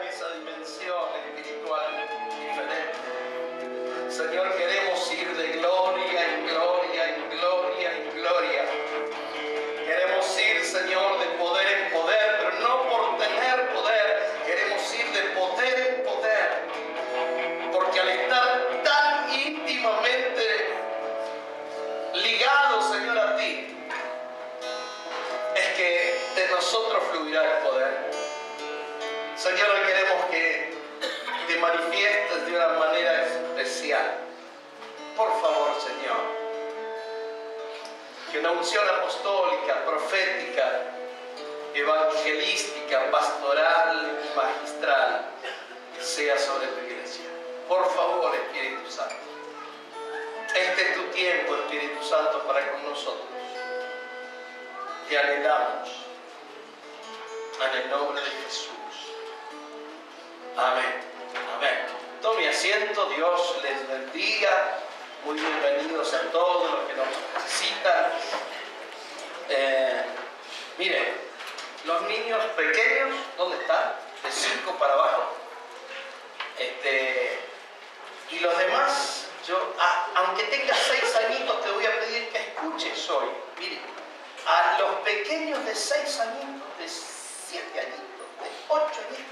en esa dimensión espiritual diferente. Señor, queremos ir de gloria en gloria en gloria en gloria. Queremos ir, Señor, de poder en poder, pero no por tener poder. Queremos ir de poder en poder. Porque al estar tan íntimamente ligados, Señor, a ti, es que de nosotros fluirá el poder. Señor, hoy queremos que te manifiestes de una manera especial. Por favor, Señor, que una unción apostólica, profética, evangelística, pastoral y magistral sea sobre tu iglesia. Por favor, Espíritu Santo. Este es tu tiempo, Espíritu Santo, para con nosotros. Te anhelamos. En el nombre de Jesús. Amén. Amén. Tome asiento. Dios les bendiga. Muy bienvenidos a todos los que nos necesitan. Miren, los niños pequeños, ¿dónde están? De 5 para abajo. Y los demás, aunque tengas 6 añitos, te voy a pedir que escuches hoy. Miren, a los pequeños de 6 añitos, de 7 añitos, de 8 añitos,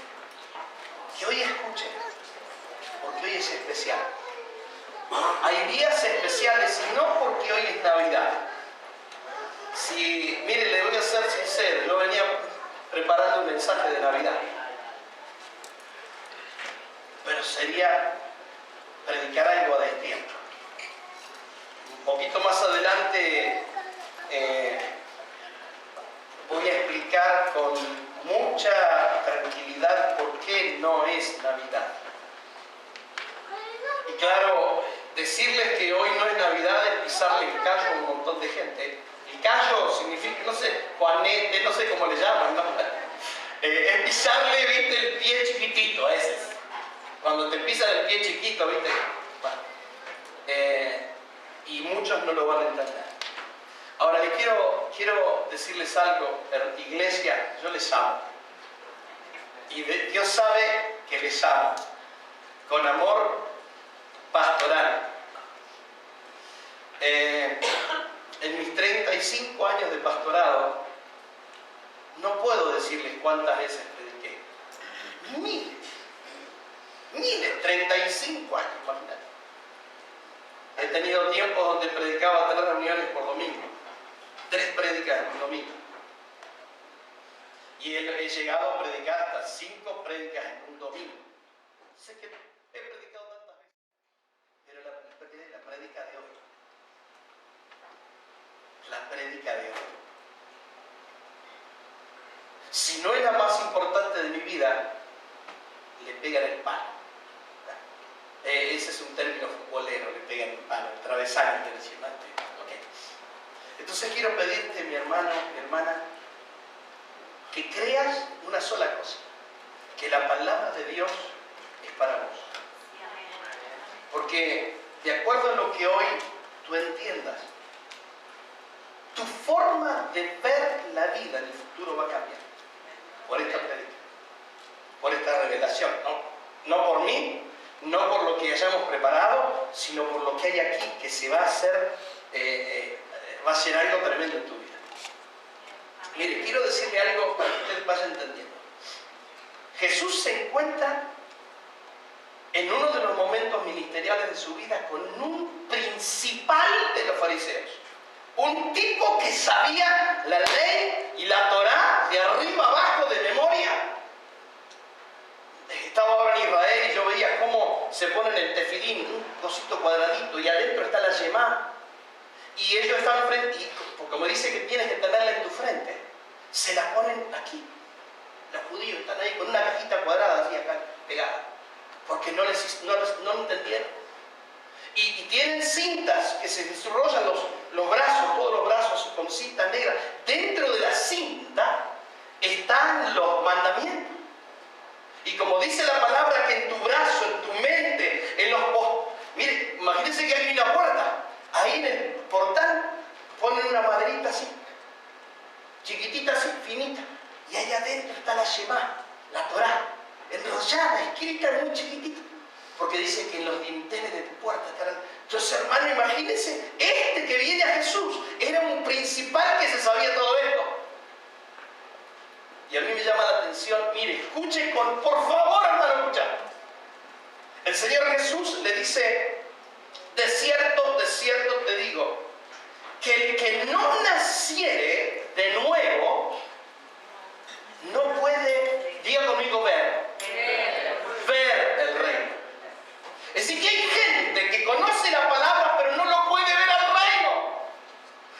que hoy escuchen, porque hoy es especial. Hay días especiales y no porque hoy es Navidad. Mire, le voy a ser sincero, yo venía preparando un mensaje de Navidad, pero sería predicar algo de tiempo. Un poquito más adelante voy a explicar con mucha tranquilidad por qué no es Navidad. Y claro, decirles que hoy no es Navidad es pisarle el callo a un montón de gente. El callo significa, no sé, juanete, no sé cómo le llaman, ¿no? Es pisarle, viste, el pie chiquitito, ese es. Cuando te pisan el pie chiquito, viste. Bueno, y muchos no lo van a entender. Ahora, quiero decirles algo, iglesia, yo les amo. Y Dios sabe que les amo. Con amor pastoral. En mis 35 años de pastorado, no puedo decirles cuántas veces prediqué. Miles, 35 años, imagínate. He tenido tiempos donde predicaba 3 reuniones por domingo. 3 prédicas por domingo. Y he llegado a predicar hasta 5 prédicas en un domingo. Sé que he predicado tantas veces, pero la prédica de hoy. La prédica de hoy. Si no es la más importante de mi vida, le pegan el palo. Ese es un término futbolero, le pegan el palo, el travesaño, te decía antes. Okay. Entonces quiero pedirte, mi hermano, mi hermana, que creas una sola cosa, que la palabra de Dios es para vos. Porque de acuerdo a lo que hoy tú entiendas, tu forma de ver la vida en el futuro va a cambiar por esta predica, por esta revelación, no por mí, no por lo que hayamos preparado, sino por lo que hay aquí, que se va a hacer, va a ser algo tremendo en tu vida. Mire, quiero decirle algo para que ustedes vayan entendiendo. Jesús se encuentra en uno de los momentos ministeriales de su vida con un principal de los fariseos. Un tipo que sabía la ley y la Torá de arriba abajo de memoria. Estaba ahora en Israel y yo veía cómo se ponen el tefilín, un cosito cuadradito, y adentro está la yemá. Y ellos están frente, y como dice que tienes que tenerla en tu frente, se la ponen aquí. Los judíos están ahí con una cajita cuadrada así acá pegada, porque no entendieron. Y tienen cintas que se enrollan los brazos, todos los brazos con cintas negras. Dentro de la cinta están los mandamientos. Y como dice la palabra, que en tu brazo, en tu mente, en los mire, imagínense que hay una puerta. Ahí en el portal ponen una maderita así, chiquitita así, finita. Y ahí adentro está la Shemá, la Torá, enrollada, escrita muy chiquitito, porque dice que en los dinteles de tu puerta estarán. Entonces, hermano, imagínense, este que viene a Jesús era un principal que se sabía todo esto. Y a mí me llama la atención, mire, escuche por favor, hermano, escucha. El Señor Jesús le dice, de cierto te digo, que el que no naciere de nuevo, no puede, diga conmigo, ver el reino. Es decir, que hay gente que conoce la palabra, pero no lo puede ver al reino.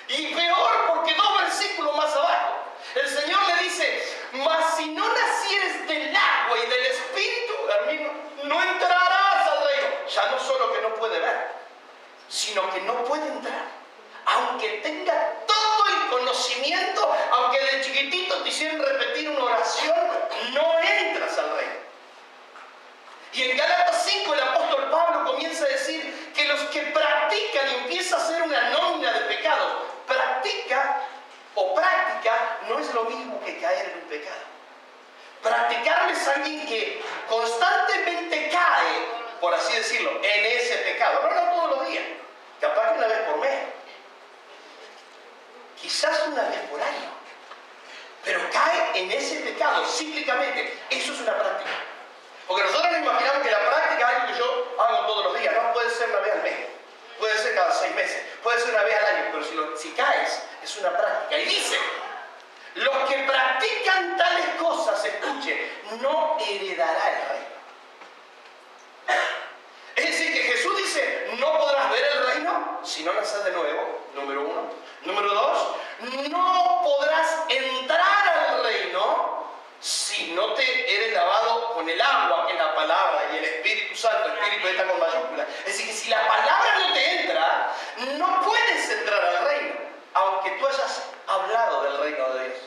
Y peor, porque 2 versículos más abajo, el Señor le dice, mas si no nacieres del agua y del Espíritu, hermano, no entrarás al reino. Ya no solo que no puede ver, sino que no puede entrar. Aunque tenga todo el conocimiento, aunque de chiquitito te hicieran repetir una oración, no entras al reino. Y en Gálatas 5 el apóstol Pablo comienza a decir que los que practican, y empieza a hacer una nómina de pecados, práctica no es lo mismo que caer en un pecado. Practicar es alguien que constantemente cae, por así decirlo, en ese pecado. No todos los días, capaz que una vez por mes, quizás una vez por año, pero cae en ese pecado cíclicamente. Eso es una práctica. Porque nosotros nos imaginamos que la práctica es algo que yo hago todos los días. No, puede ser una vez al mes, puede ser cada 6 meses, puede ser una vez al año, pero si caes, es una práctica. Y dice, los que practican tales cosas, escuche, no heredará el reino. Es decir, que Jesús dice, no podrás ver el reino si no naces de nuevo, número 1. Número 2, no podrás entrar al reino si no te eres lavado con el agua, que es la palabra, y el Espíritu Santo, el Espíritu está con mayúscula. Es decir, que si la palabra no te entra, no puedes entrar al reino, aunque tú hayas hablado del reino de Dios.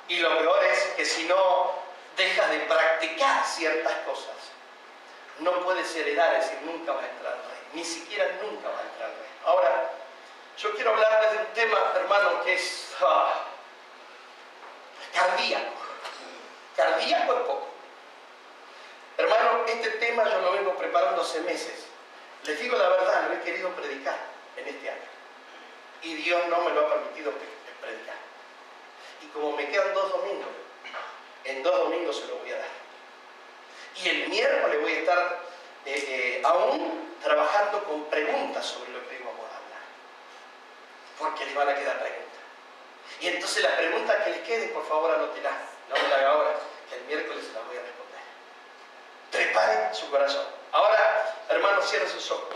Y lo peor es que si no dejas de practicar ciertas cosas, no puedes heredar, es decir, nunca vas a entrar al reino, ni siquiera nunca vas a entrar al reino. Ahora, yo quiero hablarles de un tema, hermano, que es cardíaco. Cardíaco es poco. Hermano, este tema yo lo vengo preparando hace meses. Les digo la verdad, lo he querido predicar en este año. Y Dios no me lo ha permitido predicar. Y como me quedan 2 domingos, en 2 domingos se lo voy a dar. Y el miércoles voy a estar aún trabajando con preguntas sobre lo que vamos a hablar. Porque les van a quedar preguntas. Y entonces las preguntas que les queden, por favor, anótenlas. No me las haga ahora, que el miércoles se las voy a responder. Preparen su corazón. Ahora, hermano, cierren sus ojos.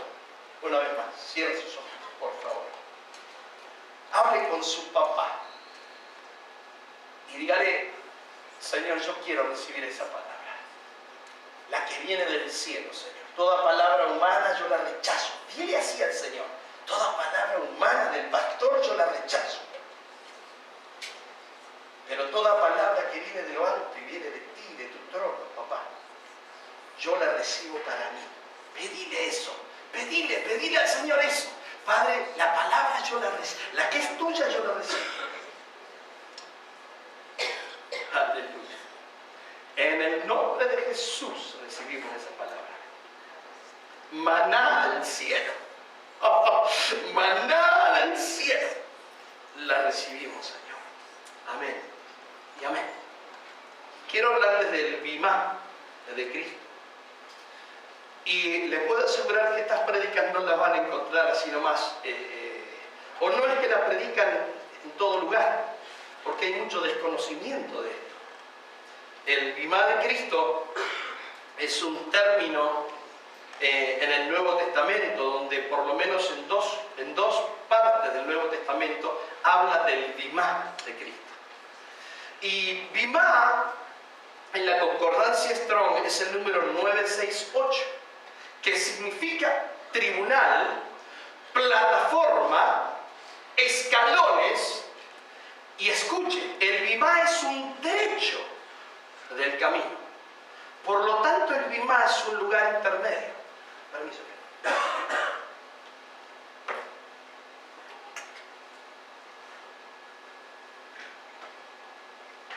Una vez más, cierren sus ojos, por favor. Hable con su papá. Y dígale, Señor, yo quiero recibir esa palabra. La que viene del cielo, Señor. Toda palabra humana yo la rechazo. Dile así al Señor. Toda palabra humana del pastor yo la rechazo. Pero toda palabra que viene de lo alto y viene de ti, de tu trono, papá, yo la recibo para mí. Pedile eso. Pedile al Señor eso. Padre, la palabra yo la recibo. La que es tuya yo la recibo. Aleluya. En el nombre de Jesús recibimos esa palabra. Maná del cielo. Maná del cielo. La recibimos, Señor. Amén. Y amén. Quiero hablarles del bimá de Cristo. Y les puedo asegurar que estas prédicas no las van a encontrar así nomás. O no es que las predican en todo lugar, porque hay mucho desconocimiento de esto. El bimá de Cristo es un término en el Nuevo Testamento, donde por lo menos en dos partes del Nuevo Testamento habla del bimá de Cristo. Y bimá, en la concordancia Strong, es el número 968, que significa tribunal, plataforma, escalones, y escuche, el bimá es un techo del camino. Por lo tanto, el bimá es un lugar intermedio. Permiso.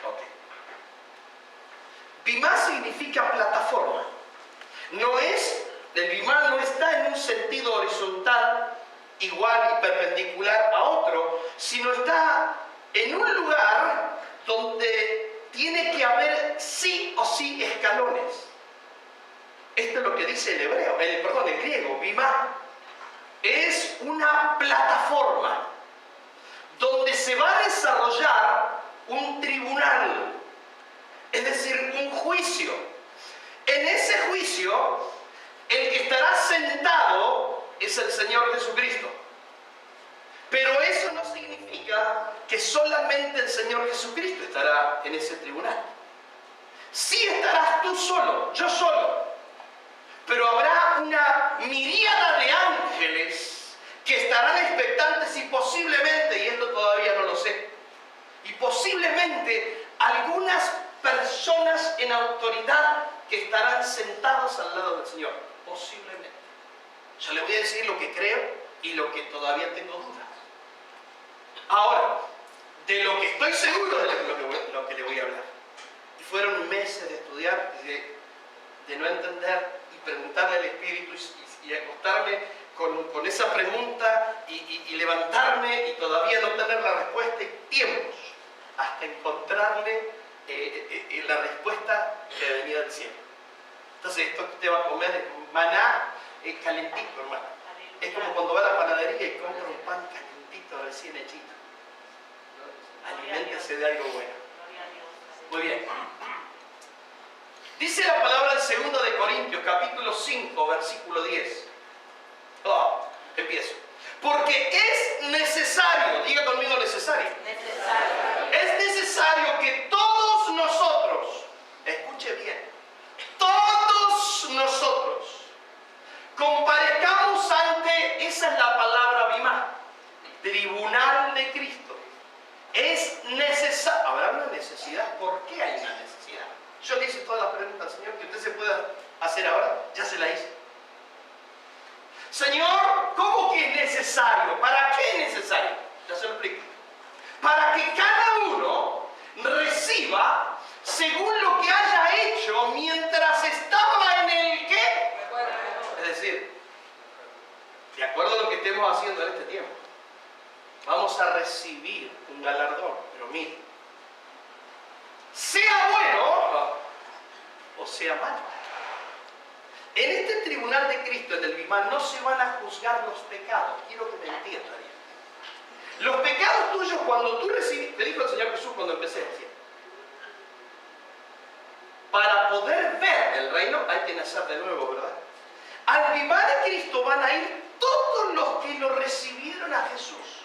Ok. Bimá significa plataforma. El bimá no está en un sentido horizontal, igual y perpendicular a otro, sino está en un lugar donde tiene que haber sí o sí escalones. Esto es lo que dice el griego, bimá. Es una plataforma donde se va a desarrollar un tribunal, es decir, un juicio. En ese juicio, el que estará sentado es el Señor Jesucristo. Pero eso no significa que solamente el Señor Jesucristo estará en ese tribunal. Sí estarás tú solo, yo solo. Pero habrá una miríada de ángeles que estarán expectantes y posiblemente, y esto todavía no lo sé, y posiblemente algunas personas en autoridad que estarán sentados al lado del Señor. Posiblemente. Yo le voy a decir lo que creo y lo que todavía tengo dudas. Ahora, de lo que estoy seguro de lo que le voy a hablar. Y fueron meses de estudiar, de no entender y preguntarle al Espíritu y acostarme con esa pregunta y levantarme y todavía no tener la respuesta y tiempos hasta encontrarle la respuesta que venía del cielo. Entonces esto que usted va a comer es maná calentito, hermano. Es como cuando va a la panadería y compra un pan calentito recién hechito. Aliméntese de algo bueno. Muy bien. Dice la palabra en 2 de Corintios, capítulo 5, versículo 10. Empiezo. Porque es necesario, diga conmigo necesario. Es necesario que todos nosotros, escuche bien, todos nosotros comparezcamos ante, esa es la palabra bimá, tribunal de Cristo. Es necesario. ¿Habrá una necesidad? ¿Por qué hay una necesidad? Yo le hice todas las preguntas al Señor que usted se pueda hacer ahora, ya se la hice. Señor, ¿cómo que es necesario? ¿Para qué es necesario? Ya se lo explico. Para que cada uno reciba según lo que haya hecho mientras estaba en el ¿qué? Es decir, de acuerdo a lo que estemos haciendo en este tiempo, vamos a recibir un galardón. Pero mire, sea bueno o sea malo. En este tribunal de Cristo, en el bimá, no se van a juzgar los pecados. Quiero que me entiendan. Los pecados tuyos cuando tú recibes, te dijo el Señor Jesús cuando empecé a decir, para poder ver el reino hay que nacer de nuevo, ¿verdad? Al bimá de Cristo van a ir todos los que lo recibieron a Jesús.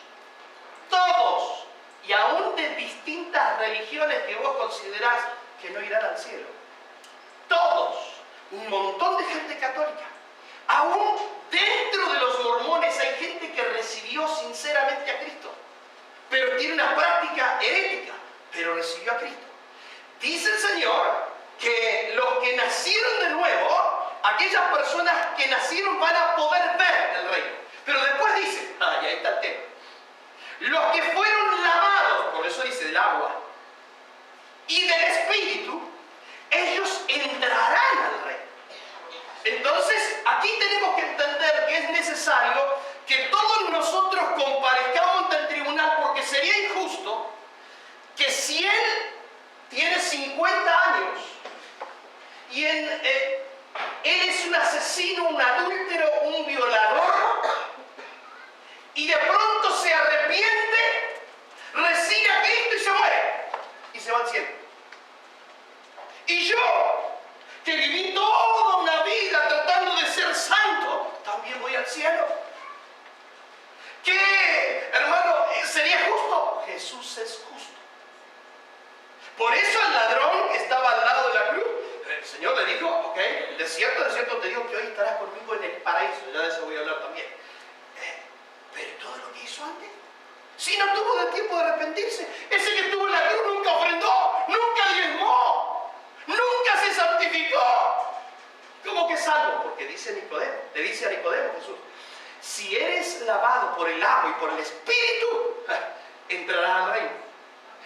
Todos. Y aún de distintas religiones que vos considerás que no irán al cielo. Todos. Un montón de gente católica. Aún dentro de los mormones hay gente que recibió sinceramente a Cristo, pero tiene una práctica herética, pero recibió a Cristo. Dice el Señor que los que nacieron de nuevo, aquellas personas que nacieron van a poder ver el reino. Pero después dice, y ahí está el tema, los que fueron lavados, por eso dice del agua, y del Espíritu, ellos entrarán al reino. Entonces, aquí tenemos que entender que es necesario que todos nosotros comparezcamos ante el tribunal, porque sería injusto que si él tiene 50 años y él es un asesino, un adúltero, un violador, y de pronto se arrepiente, recibe a Cristo y se muere, y se va al cielo. Y yo, que viví toda una vida tratando de ser santo, también voy al cielo. ¿Qué, hermano, sería justo? Jesús es justo. Por eso el ladrón que estaba al lado de la cruz, el Señor le dijo, ok, de cierto te digo que hoy estarás conmigo en el paraíso. Ya de eso voy a hablar también. Pero todo lo que hizo antes, si no tuvo de tiempo de arrepentirse. Ese que estuvo en la cruz nunca ofrendó, nunca diezmó, nunca se santificó. ¿Cómo que salvo? Porque dice Nicodemo, le dice a Nicodemo Jesús, si eres lavado por el agua y por el Espíritu, entrarás al reino.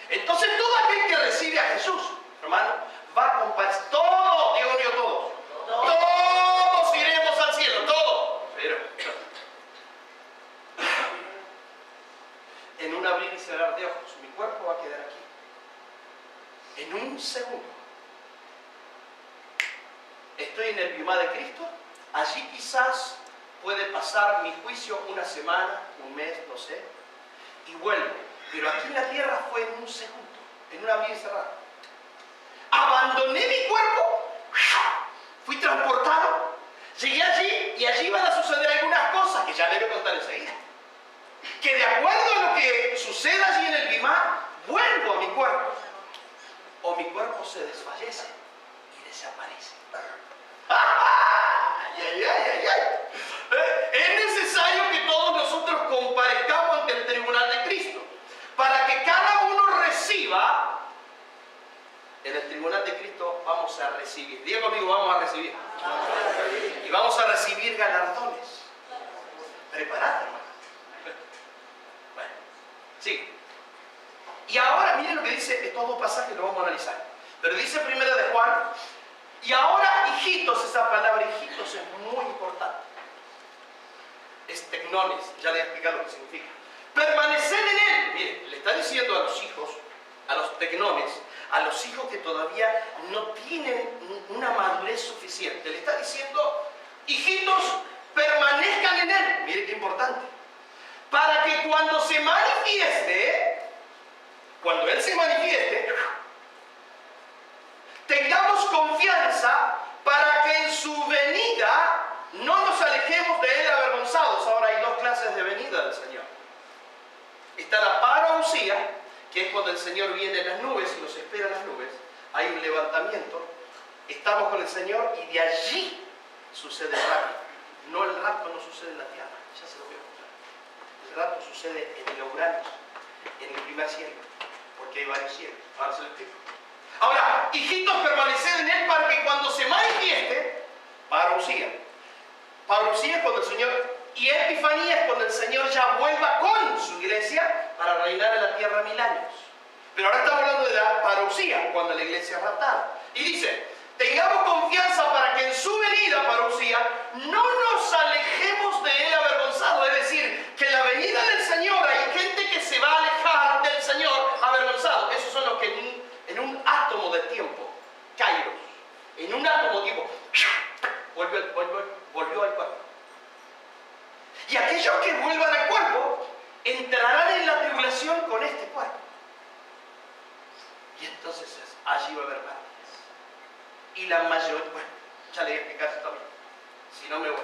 Entonces todo aquel que recibe a Jesús, hermano, va a comparecer. Todos, Dios mío, todos. Todos iremos al cielo, todos. Pero en un abrir y cerrar de ojos, mi cuerpo va a quedar aquí. En un segundo. Estoy en el bimá de Cristo. Allí quizás puede pasar mi juicio una semana, un mes, no sé, y vuelvo. Pero aquí en la tierra fue en un segundo, en un abrir y cerrar. Abandoné mi cuerpo, fui transportado, llegué allí y allí van a suceder algunas cosas que ya le voy a contar enseguida. Que de acuerdo a lo que suceda allí en el bimá, vuelvo a mi cuerpo. O mi cuerpo se desfallece y desaparece. ¡Ay, ay, ay, ay! Es necesario que todos nosotros comparezcamos ante el tribunal de Cristo para que cada uno reciba. En el tribunal de Cristo vamos a recibir. Diga conmigo, vamos a recibir. Y vamos a recibir galardones. Prepárate, hermano. Bueno, sigue. Y ahora, miren lo que dice estos dos pasajes, lo vamos a analizar. Pero dice primero de Juan. Y ahora, hijitos, esa palabra hijitos es muy importante. Es tecnones, ya le he explicado lo que significa. Permanecer en él. Miren, le está diciendo a los hijos, a los tecnones, a los hijos que todavía no tienen una madurez suficiente. Le está diciendo, hijitos, permanezcan en él. Miren qué importante. Para que cuando se manifieste, cuando él se manifieste, tengamos confianza para que en su venida no nos alejemos de él avergonzados. Ahora hay dos clases de venida del Señor. Está la parousia, que es cuando el Señor viene en las nubes y nos espera en las nubes. Hay un levantamiento, estamos con el Señor y de allí sucede el rapto. No, el rapto no sucede en la tierra, ya se lo voy a mostrar. El rapto sucede en el Uranus, en el primer cielo, porque hay varios cielos. Ahora se lo explico. Ahora, hijitos, permaneced en él para que cuando se manifieste, parousia. Parousia es cuando el Señor, y epifanía es cuando el Señor ya vuelva con su iglesia para reinar en la tierra 1000 años. Pero ahora estamos hablando de la parousia, cuando la iglesia es raptada. Y dice, tengamos confianza para que en su venida, parousia, no nos alejemos de él avergonzados. Es decir, que en la venida del Señor hay gente que se va a alejar del Señor avergonzado. Esos son los que en un átomo de tiempo, kairos, en un átomo de tiempo, volvió al cuerpo. Y aquellos que vuelvan al cuerpo entrarán en la tribulación con este cuerpo. Y entonces allí va a haber mártires. Y la mayoría, bueno, ya le voy a explicar esto también, si no me voy.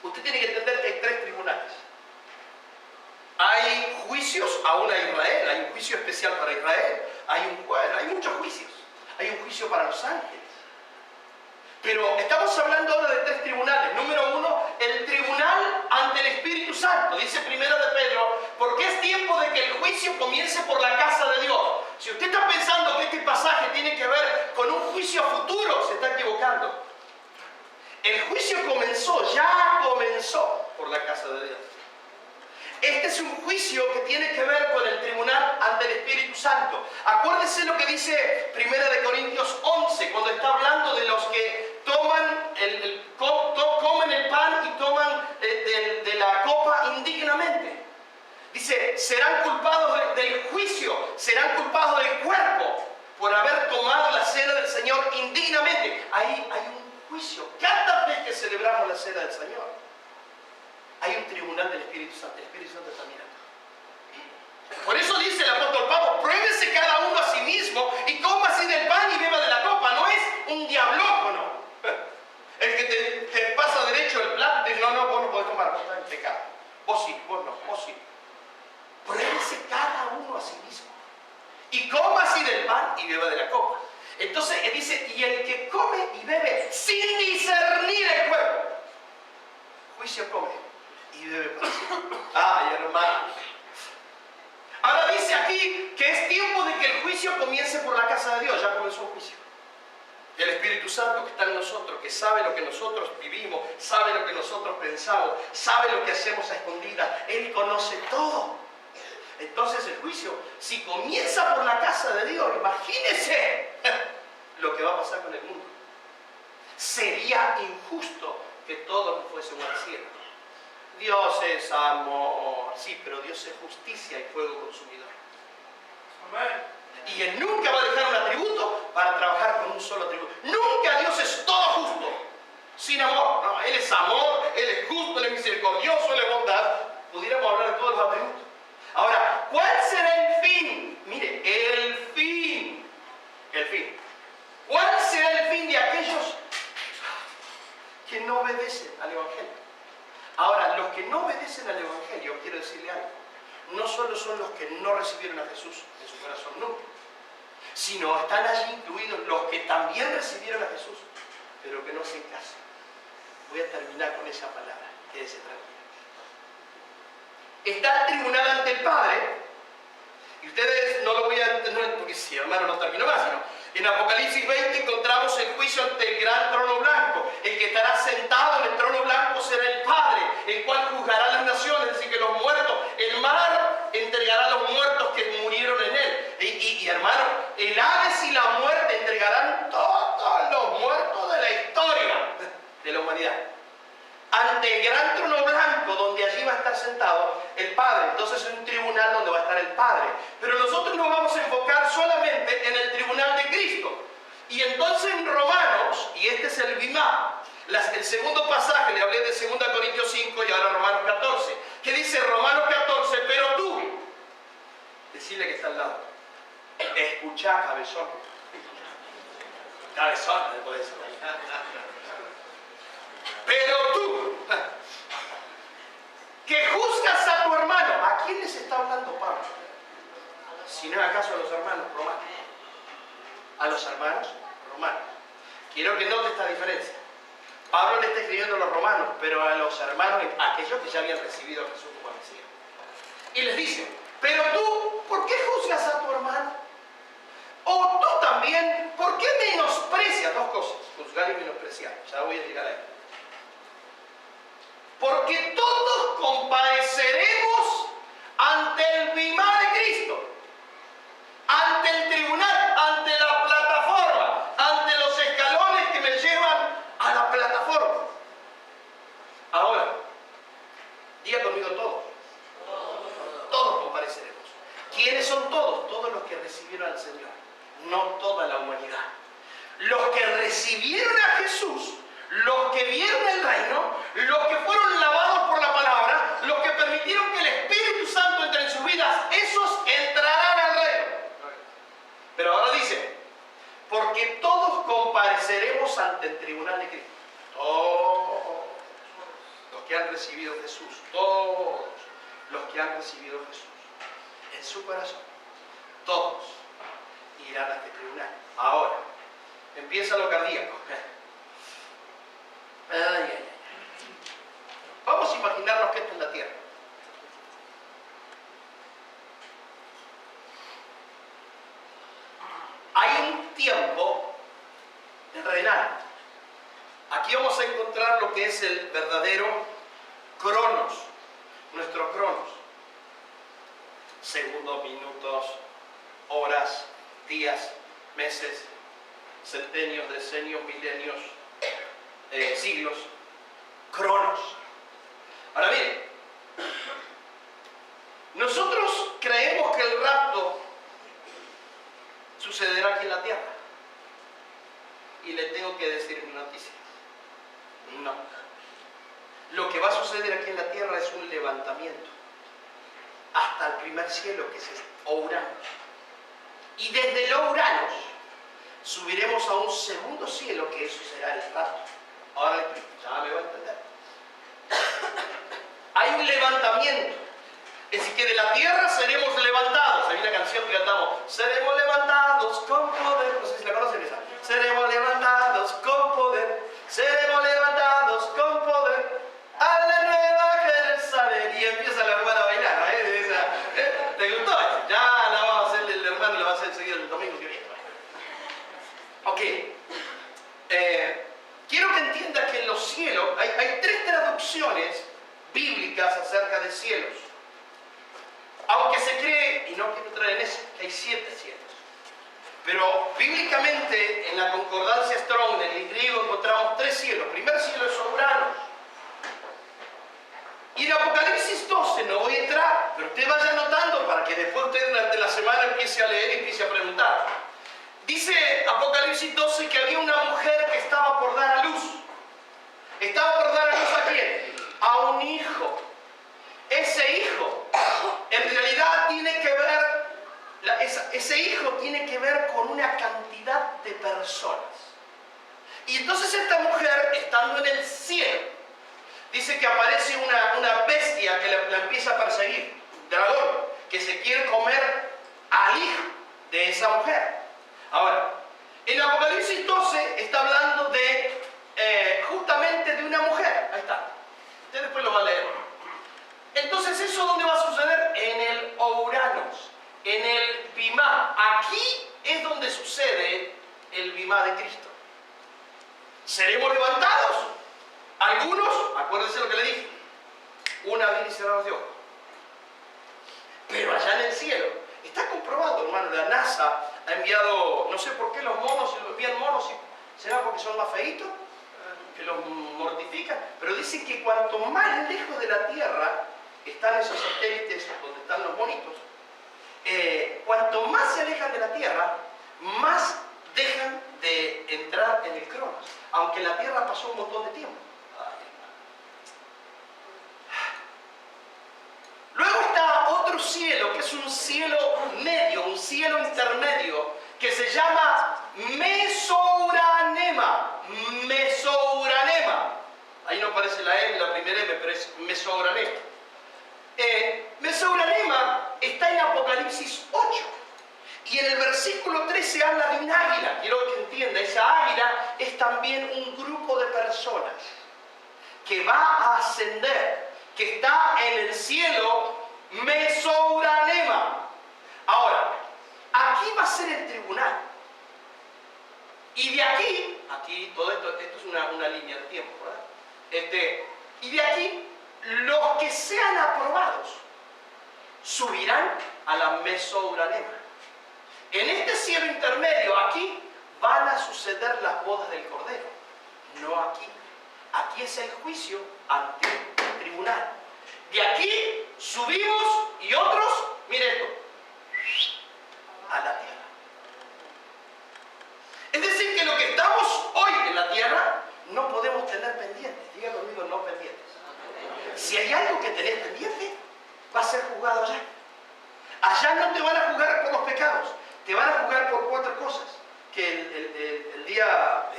Usted tiene que entender que hay 3 tribunales. Hay juicios aún a Israel, hay un juicio especial para Israel, hay muchos juicios. Hay un juicio para los ángeles. Pero estamos hablando ahora de 3 tribunales. Número 1, el tribunal ante el Espíritu Santo. Dice primero de Pedro, porque es tiempo de que el juicio comience por la casa de Dios. Si usted está pensando que este pasaje tiene que ver con un juicio futuro, se está equivocando. El juicio ya comenzó por la casa de Dios. Este es un juicio que tiene que ver con el tribunal ante el Espíritu Santo. Acuérdense lo que dice 1 Corintios 11, cuando está hablando de los que comen el pan y toman de la copa indignamente. Dice, serán culpados del juicio, serán culpados del cuerpo por haber tomado la cena del Señor indignamente. Ahí hay un juicio. Cada vez que celebramos la cena del Señor, hay un tribunal del Espíritu Santo. El Espíritu Santo está mirando. Por eso dice el apóstol Pablo, pruébese cada uno a sí mismo y coma así del pan y beba de la copa. No es un diablófono el que te pasa derecho el plato y te dice, no, vos no podés tomar, vos estás en pecado. Vos sí, vos no, vos sí. Pruébese cada uno a sí mismo y coma así del pan y beba de la copa. Entonces él dice, y el que come y bebe sin discernir el cuerpo, juicio come y bebe para sí. Ay, hermano. Ahora dice aquí que es tiempo de que el juicio comience por la casa de Dios. Ya comenzó un juicio. Y el Espíritu Santo que está en nosotros, que sabe lo que nosotros vivimos, sabe lo que nosotros pensamos, sabe lo que hacemos a escondidas. Él conoce todo. Entonces el juicio, si comienza por la casa de Dios, imagínese a pasar con el mundo. Sería injusto que todos nos fuésemos al cielo. Dios es amor, sí, pero Dios es justicia y fuego consumidor. Amén. Y Él nunca va a dejar un atributo para trabajar con un solo atributo. Nunca Dios es todo justo, sin amor. No, Él es amor, Él es justo, Él es misericordioso, Él es bondad. Pudiéramos hablar de todos los atributos. Ahora, ¿cuál será el fin? Mire, el fin. ¿Cuál será el fin de aquellos que no obedecen al Evangelio? Ahora, los que no obedecen al Evangelio, quiero decirle algo, no solo son los que no recibieron a Jesús en su corazón nunca, sino están allí incluidos los que también recibieron a Jesús, pero que no hacen caso. Voy a terminar con esa palabra, quédese tranquilo. Está el tribunal ante el Padre, y ustedes no lo voy a entender, porque si hermano no termino más, sino en Apocalipsis 20 encontramos el juicio ante el gran trono blanco. El que estará sentado en el trono blanco será el Padre, el cual juzgará las naciones, es decir, que los muertos, el mar entregará a los muertos que murieron en él. Y hermano, el Hades y la muerte entregarán todos los muertos de la historia de la humanidad ante el gran trono blanco, donde allí va a estar sentado el Padre. Entonces es un tribunal donde va a estar el Padre. Pero nosotros nos vamos a enfocar solamente en el tribunal de Cristo. Y entonces en Romanos, y este es el Bimá, el segundo pasaje, le hablé de 2 Corintios 5 y ahora Romanos 14, que dice Romanos 14, pero tú, decirle que está al lado, escuchá, cabezón. Cabezón, después de eso. Pero tú, que juzgas a tu hermano, ¿a quién les está hablando Pablo? Si no es acaso a los hermanos romanos. A los hermanos romanos. Quiero que note esta diferencia. Pablo le está escribiendo a los romanos, pero a los hermanos, aquellos que ya habían recibido a Jesús como Mesías. Y les dice, pero tú, ¿por qué juzgas a tu hermano? O tú también, ¿por qué menosprecias? Dos cosas, juzgar y menospreciar. Ya voy a llegar ahí. Porque todos compareceremos ante el Bimá de Cristo, ante el tribunal, ante la plataforma, ante los escalones que me llevan a la plataforma. Ahora, diga conmigo todos. Todos compareceremos. ¿Quiénes son todos? Todos los que recibieron al Señor, no toda la humanidad. Los que recibieron a Jesús, los que vieron el reino, los que fueron lavados por la palabra, los que permitieron que el Espíritu Santo entre en sus vidas, esos entrarán al reino. Pero ahora dice, porque todos compareceremos ante el tribunal de Cristo. Todos los que han recibido a Jesús, todos los que han recibido a Jesús en su corazón, todos irán a este tribunal. Ahora, empieza lo cardíaco. Ay, ay, ay. Vamos a imaginarnos que esto es la tierra. Hay un tiempo terrenal. Aquí vamos a encontrar lo que es el verdadero cronos, nuestro cronos. Segundos, minutos, horas, días, meses, centenios, decenios, milenios, siglos, cronos. Ahora miren, nosotros creemos que el rapto sucederá aquí en la tierra. Y le tengo que decir mi noticia. No. Lo que va a suceder aquí en la tierra es un levantamiento hasta el primer cielo, que es Ouranos. Y desde el Ouranos subiremos a un segundo cielo, que eso será el rapto. Ahora le explico, ya me va a entender. Hay un levantamiento. Es decir, que de la tierra seremos levantados. Hay una canción que cantamos, seremos levantados con poder. No sé si la conocen esa. Seremos levantados con poder. Seremos levantados con poder a la nueva Jerusalén. Y empieza la hermana a bailar, ¿no? ¿Te gustó? Ya la vamos a hacer, el hermano la va a hacer enseguida el domingo que viene. Ok. Quiero que entiendas que en los cielos hay tres traducciones bíblicas acerca de cielos. Aunque se cree, y no quiero entrar en eso, que hay 7 cielos. Pero bíblicamente, en la concordancia Strong, en el griego, encontramos 3 cielos. El primer cielo es Uranos. Y en Apocalipsis 12 no voy a entrar, pero usted vaya anotando para que después usted durante la semana empiece a leer y empiece a preguntar. Dice Apocalipsis 12 que había una mujer que estaba por dar a luz. ¿Estaba por dar a luz a quién? A un hijo. Ese hijo, en realidad tiene que ver, ese hijo tiene que ver con una cantidad de personas. Y entonces esta mujer, estando en el cielo, dice que aparece una bestia que la empieza a perseguir, un dragón, que se quiere comer al hijo de esa mujer. Ahora, en Apocalipsis 12 está hablando de justamente de una mujer. Ahí está. Usted después lo va a leer. Entonces, ¿eso dónde va a suceder? En el Ouranos, en el Bimá. Aquí es donde sucede el Bimá de Cristo. ¿Seremos levantados? Algunos, acuérdense lo que le dije, un abrir y cerrar de ojos. Pero allá en el cielo, está comprobado, hermano, la NASA ha enviado, no sé por qué los monos, se los envían monos, será porque son más feitos, que los mortifican, pero dicen que cuanto más lejos de la Tierra están esos satélites donde están los monitos, cuanto más se alejan de la Tierra, más dejan de entrar en el Cronos, aunque la Tierra pasó un montón de tiempo. Luego está otro cielo, que es un cielo medio, un cielo intermedio, que se llama Mesouranema. Mesouranema. Ahí no aparece la M, la primera M, pero es Mesouranema. Mesouranema está en Apocalipsis 8. Y en el versículo 13 habla de un águila. Quiero que entienda, esa águila es también un grupo de personas que va a ascender, que está en el cielo Mesouranema. Ahora, aquí va a ser el tribunal. Y de aquí todo esto es una línea de tiempo, ¿verdad? Y de aquí, los que sean aprobados subirán a la Mesouranema. En este cielo intermedio, aquí, van a suceder las bodas del Cordero. No aquí. Aquí es el juicio ante el tribunal. De aquí subimos y otros, mire esto, a la tierra. Es decir, que lo que estamos hoy en la tierra no podemos tener pendientes. Diga conmigo, no pendientes. Si hay algo que tenés pendiente, va a ser juzgado allá. Allá no te van a juzgar por los pecados, te van a juzgar por 4 cosas. Que el día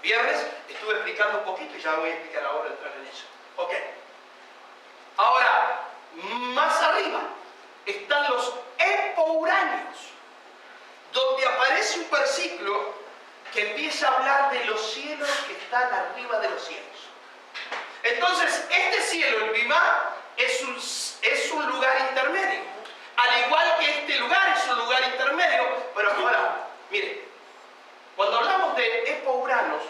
viernes estuve explicando un poquito y ya voy a explicar ahora, entrar en eso. Ok. Ahora, más arriba están los epouranios, donde aparece un versículo que empieza a hablar de los cielos que están arriba de los cielos. Entonces, este cielo, el Bimá, es un lugar intermedio. Al igual que este lugar es un lugar intermedio, pero ahora, mire, cuando hablamos de epouranos,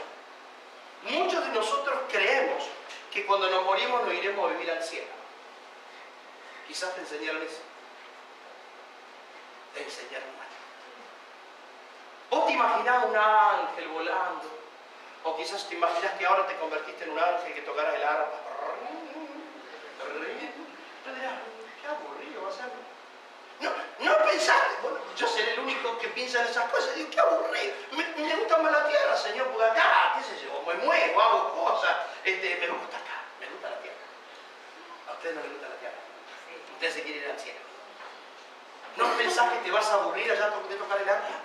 muchos de nosotros creemos que cuando nos morimos nos iremos a vivir al cielo. Quizás te enseñaron eso. Te enseñaron mal. Vos te imaginás un ángel volando, o quizás te imaginas que ahora te convertiste en un ángel que tocara el arpa. Tú dirás, qué aburrido va a ser. No pensaste, bueno, yo seré el único que piensa en esas cosas. Digo, qué aburrido. Me gusta más la tierra, Señor, porque acá, qué sé yo, me muevo, hago cosas. Me gusta acá, me gusta la tierra. ¿A ustedes no les gusta la tierra? Ustedes se quieren ir al cielo. ¿No pensás que te vas a aburrir allá de tocar el arpa?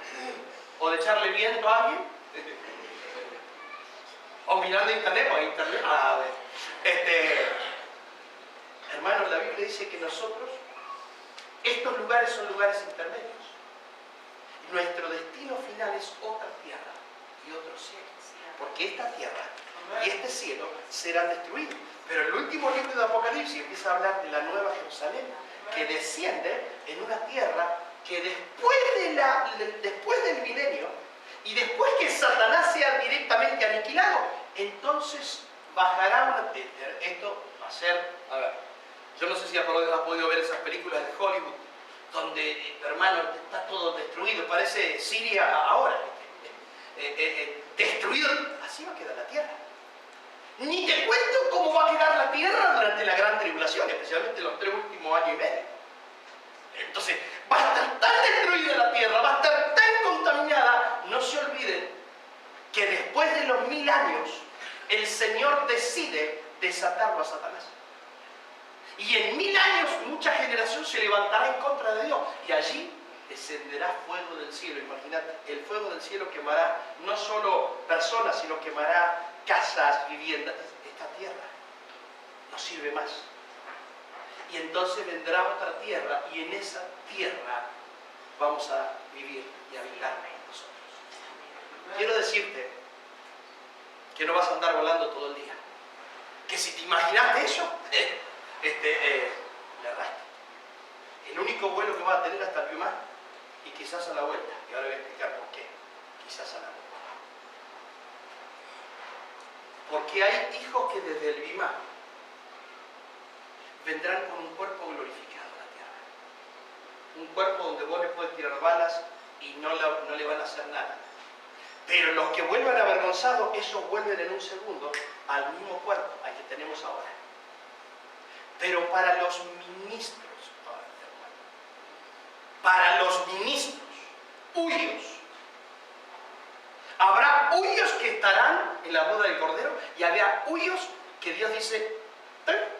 ¿O de echarle viento a alguien? ¿O mirando internet? ¿O internet? A ver. Hermanos, la Biblia dice que nosotros, estos lugares son lugares intermedios. Nuestro destino final es otra tierra y otro cielo. Porque esta tierra y este cielo serán destruidos. Pero el último libro de Apocalipsis empieza a hablar de la nueva Jerusalén, que desciende en una tierra que después del milenio y después que Satanás sea directamente aniquilado, entonces bajará una... Esto va a ser... A ver, yo no sé si has podido ver esas películas de Hollywood, donde, hermano, está todo destruido, parece Siria ahora. así va a quedar la tierra. Ni te cuento cómo va a quedar la tierra durante la gran tribulación, especialmente los 3 últimos años y medio. Entonces, va a estar tan destruida la tierra, va a estar tan contaminada. No se olviden que después de los 1000 años, el Señor decide desatarlo a Satanás. Y en 1000 años, mucha generación se levantará en contra de Dios. Y allí descenderá fuego del cielo. Imagínate, el fuego del cielo quemará no solo personas, sino quemará casas, viviendas. Esta tierra no sirve más. Y entonces vendrá otra tierra, y en esa tierra vamos a vivir y habitar nosotros. Quiero decirte que no vas a andar volando todo el día. Que si te imaginaste eso, le erraste. El único vuelo que vas a tener hasta el Piumar, y quizás a la vuelta, y ahora voy a explicar por qué, quizás a la vuelta. Porque hay hijos que desde el Bimá vendrán con un cuerpo glorificado a la tierra. Un cuerpo donde vos le puedes tirar balas y no le van a hacer nada. Pero los que vuelvan avergonzados, esos vuelven en un segundo al mismo cuerpo al que tenemos ahora. Pero para los ministros, huyos, habrá huyos que estarán en la boda del Cordero, y habrá huyos que Dios dice,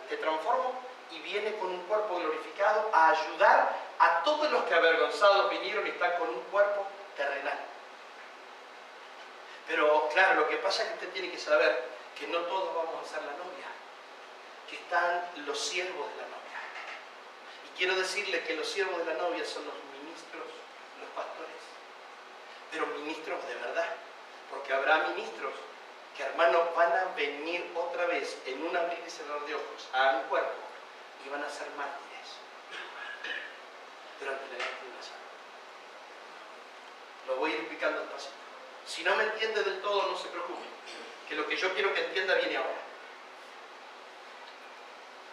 te transformo, y viene con un cuerpo glorificado a ayudar a todos los que avergonzados vinieron y están con un cuerpo terrenal. Pero claro, lo que pasa es que usted tiene que saber que no todos vamos a ser la novia, que están los siervos de la novia. Y quiero decirle que los siervos de la novia son los ministros, los pastores, pero ministros de verdad, porque habrá ministros que, hermanos, van a venir otra vez en un abrir y cerrar de ojos a un cuerpo y van a ser mártires durante la gran tribulación. Lo voy a ir explicando al paso. Si no me entiende del todo, no se preocupe, que lo que yo quiero que entienda viene ahora.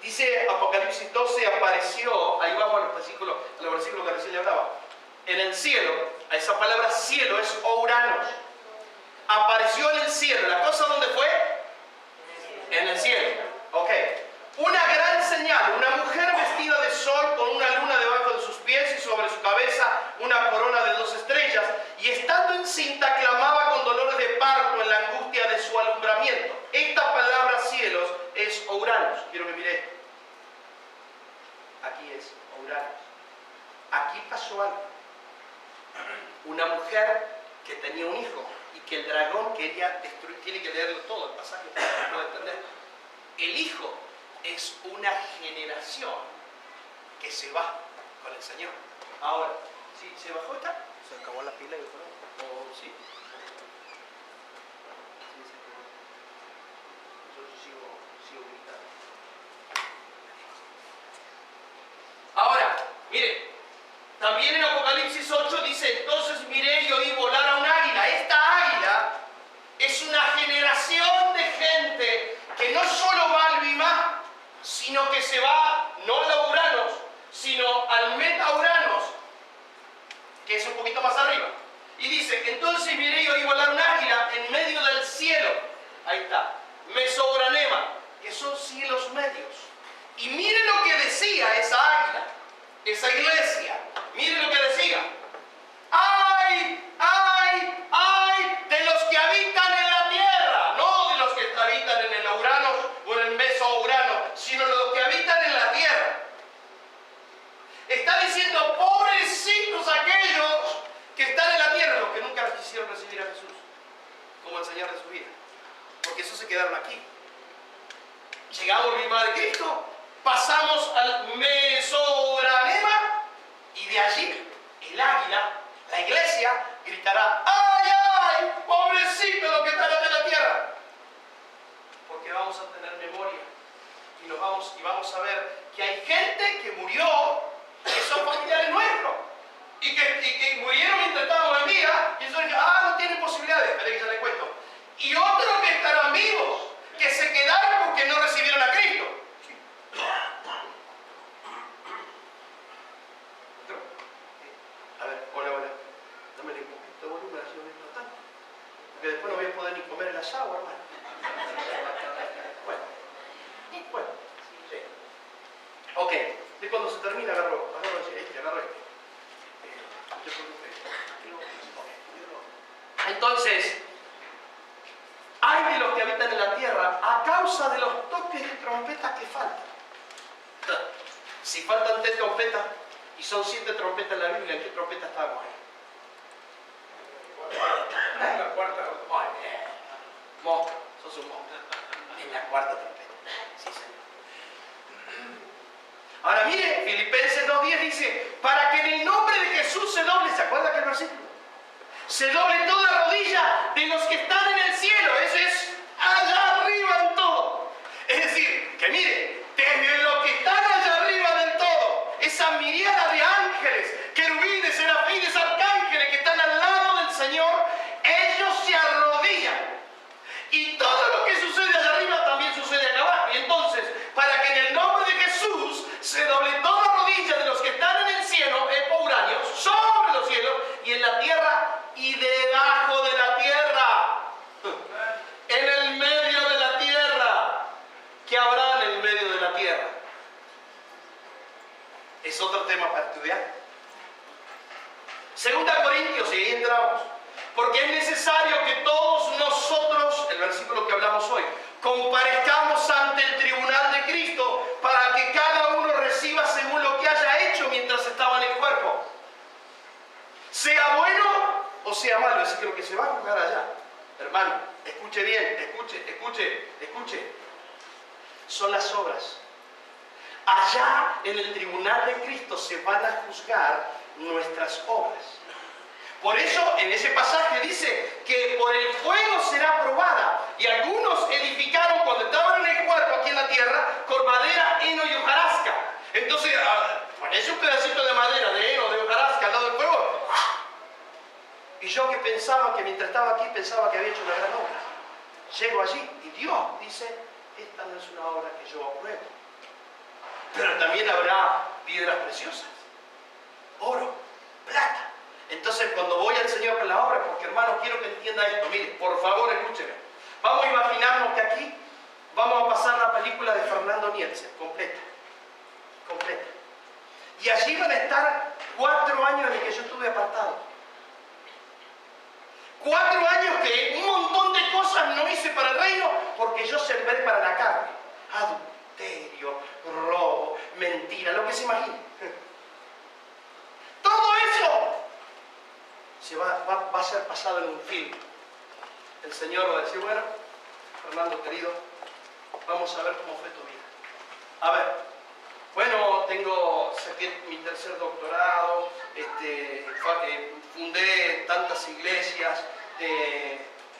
Dice Apocalipsis 12, apareció, ahí vamos a los versículos que recién le hablaba. En el cielo, a esa palabra cielo es Ouranos. Apareció en el cielo. ¿La cosa dónde fue? En el cielo. Ok. Una gran señal, una mujer vestida de sol con una luna debajo de sus pies y sobre su cabeza una corona de 2 estrellas, y estando encinta clamaba con dolores de parto en la angustia de su alumbramiento. Esta palabra cielos es Ouranos. Quiero que mire esto. Aquí es Ouranos. Aquí pasó algo. Una mujer que tenía un hijo y que el dragón quería destruir. Tiene que leerlo todo el pasaje para poder entender. El hijo es una generación que se va con el Señor. Ahora, ¿sí se bajó esta? ¿Se acabó la pila? ¿O sí? Sigo gritando. Ahora, mire, también en Apocalipsis 8 dice, entonces miré y oí volar a un águila. Esta águila es una generación de gente que no solo va al Bimá, sino que se va no a Uranos, sino al Meta-Uranos, que es un poquito más arriba. Y dice, entonces miré y oí volar un águila en medio del cielo. Ahí está, Mesoranema, que son cielos medios. Y mire lo que decía esa águila, esa iglesia. Mire lo que decía. ¡Ay, ay, ay de los que habitan en la tierra! No de los que habitan en el Uranos o en el Meso-Urano, sino de los que habitan en la tierra. Está diciendo, pobrecitos aquellos que están en la tierra, los que nunca quisieron recibir a Jesús como el Señor de su vida. Porque esos se quedaron aquí. Llegamos al Bimá de Cristo, pasamos al Mesoranema, y de allí el águila, la iglesia, gritará, ¡ay, ay! ¡Pobrecito los que están en la tierra! Porque vamos a tener memoria y vamos a ver que hay gente que murió, que son familiares nuestros, y que murieron mientras estábamos en vida, y eso dice, no tienen posibilidades, esperen que ya les cuento. Y otros que estarán vivos, que se quedaron porque no recibieron a Cristo. A ver, hola. Dame un poquito de volumen, así no me tanto. Porque después no voy a poder ni comer asado, hermano. Bueno, sí. Ok, de cuando se termina agarro este. No te preocupes. Entonces, hay de los que habitan en la tierra a causa de los toques de trompeta que faltan. Si faltan 3 trompetas y son 7 trompetas en la Biblia, ¿en qué trompeta estamos ahí? La cuarta. Muy bien. Mosca, sos un mosca. En la 4ª trompeta. Sí, señor. Ahora mire, Filipenses 2:10 dice, para que en el nombre de Jesús se doble, ¿se acuerda aquel versículo? Se doble toda rodilla de los que están en el cielo. Eso es allá arriba en todo. Es decir, que mire, desde los que están allá arriba del todo, esa miríada de ángeles, querubines, serafines, arcángeles que están al lado del Señor, ellos se arrodillan. Y todo lo que sucede allá arriba también sucede acá abajo. Y entonces, para que en el nombre de Jesús se doble toda rodilla de los que están en el cielo, epouráneos, sobre los cielos, y en la tierra y debajo de la tierra. En el medio de la tierra. ¿Qué habrá en el medio de la tierra? Es otro tema para estudiar. 2 Corintios, y ahí entramos. Porque es necesario que todos nosotros, el versículo que hablamos hoy, comparezcamos ante el tribunal de Cristo para que cada uno reciba según lo que haya hecho mientras estaba en el cuerpo. Sea bueno o sea malo, es decir, que lo que se va a juzgar allá. Hermano, escuche bien, escuche. Son las obras. Allá en el tribunal de Cristo se van a juzgar nuestras obras. Por eso en ese pasaje dice que por el fuego será probada. Y algunos edificaron cuando estaban en el cuerpo aquí en la tierra con madera, heno y hojarasca. Entonces, ponés un pedacito de madera, de heno, de hojarasca al lado del fuego. Y yo que pensaba que mientras estaba aquí pensaba que había hecho una gran obra. Llego allí y Dios dice, esta no es una obra que yo apruebo. Pero también habrá piedras preciosas, oro, plata. Entonces cuando voy al Señor con la obra, porque hermano quiero que entienda esto, mire, por favor escúcheme. Vamos a imaginarnos que aquí vamos a pasar la película de Fernando Nielsen, completa. Y allí van a estar 4 años en los que yo estuve apartado. 4 años que un montón de cosas no hice para el reino porque yo sembré para la carne. Adulterio, robo, mentira, lo que se imagine. Todo eso va a ser pasado en un film. El Señor va a decir, bueno, Fernando querido, vamos a ver cómo fue tu vida. A ver, bueno, saqué mi 3er doctorado, fundé tantas iglesias,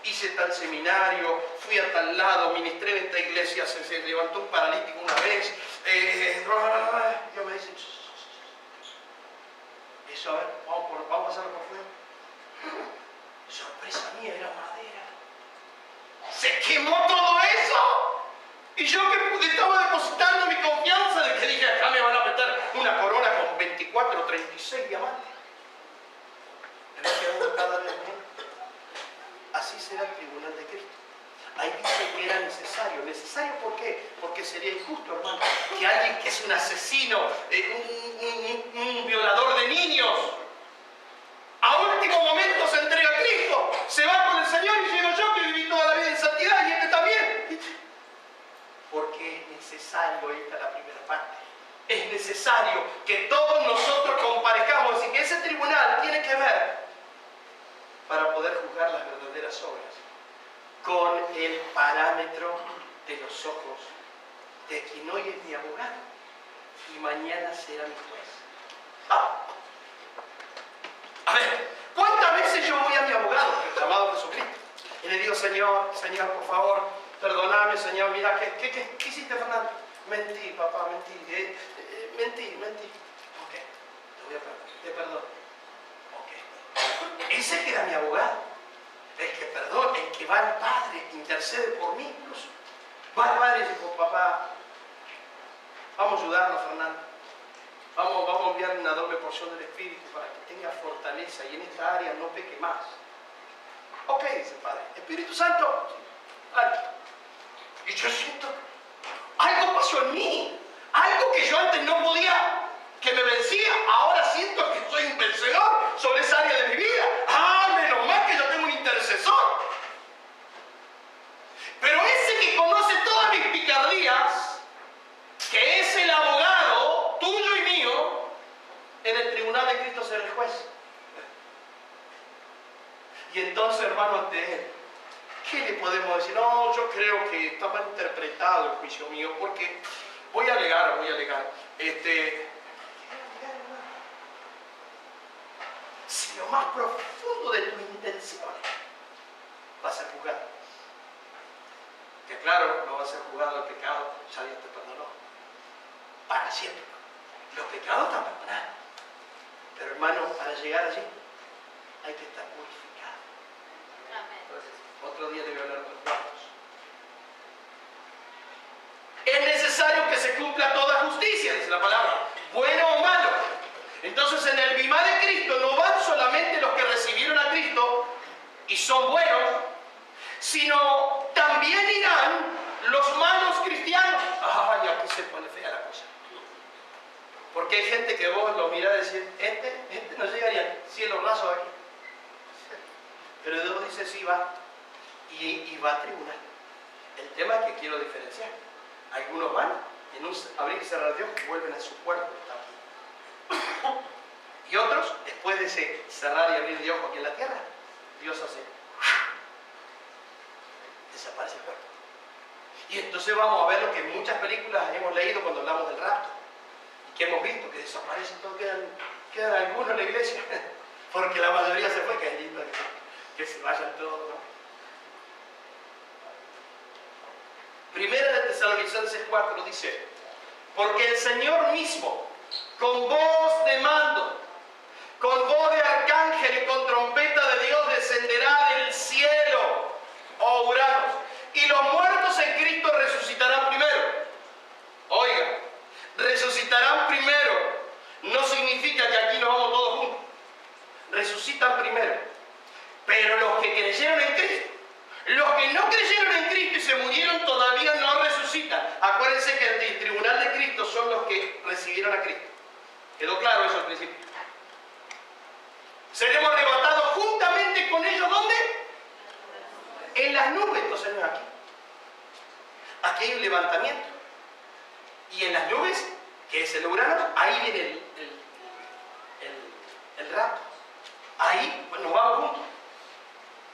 hice tal seminario, fui a tal lado, ministré en esta iglesia, se levantó un paralítico una vez. Dios me dice, eso, a ver, vamos a pasarlo por fuera. Sorpresa mía, era madera. Se quemó todo eso. Y yo que estaba depositando mi confianza de que dije, acá me van a meter una corona con 24 o 36 diamantes. Me va quedando cada vez menos. Así será el tribunal de Cristo. Ahí dice que era necesario. ¿Necesario por qué? Porque sería injusto, hermano, que alguien que es un asesino, un violador de niños, a último momento se entrega a Cristo, se va con el Señor y llego yo que viví toda la vida en santidad y este también. Porque es necesario, esta es la primera parte, es necesario que todos nosotros comparezcamos, así que ese tribunal tiene que ver, para poder juzgar las verdaderas obras, con el parámetro de los ojos de quien hoy es mi abogado y mañana será mi juez. A ver, ¿cuántas veces yo voy a mi abogado, el llamado Jesucristo, y le digo, Señor, por favor, perdóname, Señor, mira, ¿qué hiciste, Fernando? Mentí, papá, mentí. Mentí. Ok, te perdono. Ok. Ese que era mi abogado, el que perdona, el que va al Padre, intercede por mí incluso. Va al Padre y dice, papá, vamos a ayudarlo, Fernando. Vamos a enviarle una doble porción del Espíritu para que tenga fortaleza y en esta área no peque más. Ok, dice el Padre. Espíritu Santo, Y yo siento, algo pasó en mí. Algo que yo antes no podía, que me vencía. Ahora siento que soy un vencedor sobre esa área de mi vida. Menos mal que yo tengo un intercesor. Pero ese que conoce todas mis picardías, que es el abogado tuyo y mío, en el tribunal de Cristo será el juez. Y entonces, hermano, ante él, ¿qué le podemos decir? No, yo creo que está mal interpretado el juicio mío, porque voy a alegar. Si lo más profundo de tu intención vas a juzgar. Que claro, no va a ser juzgado el pecado, ya Dios te perdonó. Para siempre. Los pecados están perdonados. Pero hermano, para llegar allí hay que estar purificado. Entonces, otro día te voy a hablar de los cuartos. Es necesario que se cumpla toda justicia, dice la palabra, bueno o malo. Entonces, en el bimá de Cristo no van solamente los que recibieron a Cristo y son buenos, sino también irán los malos cristianos. Ay, aquí se pone fea la cosa. Porque hay gente que vos lo mirás y decís, este no llegaría al cielo raso aquí. Pero Dios dice, sí va. Y va a tribunal. El tema es que quiero diferenciar. Algunos van, en un abrir y cerrar de ojos, vuelven a su cuerpo que está aquí. Y otros, después de ese cerrar y abrir de ojos aquí en la tierra, Dios hace, desaparece el cuerpo. Y entonces vamos a ver lo que en muchas películas hemos leído cuando hablamos del rapto. Y que hemos visto, que desaparecen todos, quedan algunos en la iglesia. Porque la mayoría se fue, que es lindo que se vayan todos, ¿no? Primera de Tesalonicenses 4 dice, porque el Señor mismo, con voz de mando, con voz de arcángel y con trompeta de Dios, descenderá del cielo, oh Uranos, y los muertos en Cristo resucitarán primero. Oiga, resucitarán primero. No significa que aquí nos vamos todos juntos. Resucitan primero. Pero los que creyeron en Cristo, los que no creyeron en Cristo y se murieron todavía no resucitan. Acuérdense que ante el tribunal de Cristo son los que recibieron a Cristo. ¿Quedó claro eso al principio? Seremos arrebatados juntamente con ellos, ¿dónde? En las nubes. Entonces no es aquí. Aquí hay un levantamiento. Y en las nubes, que es el Urano, ahí viene el rapto. Ahí nos vamos juntos.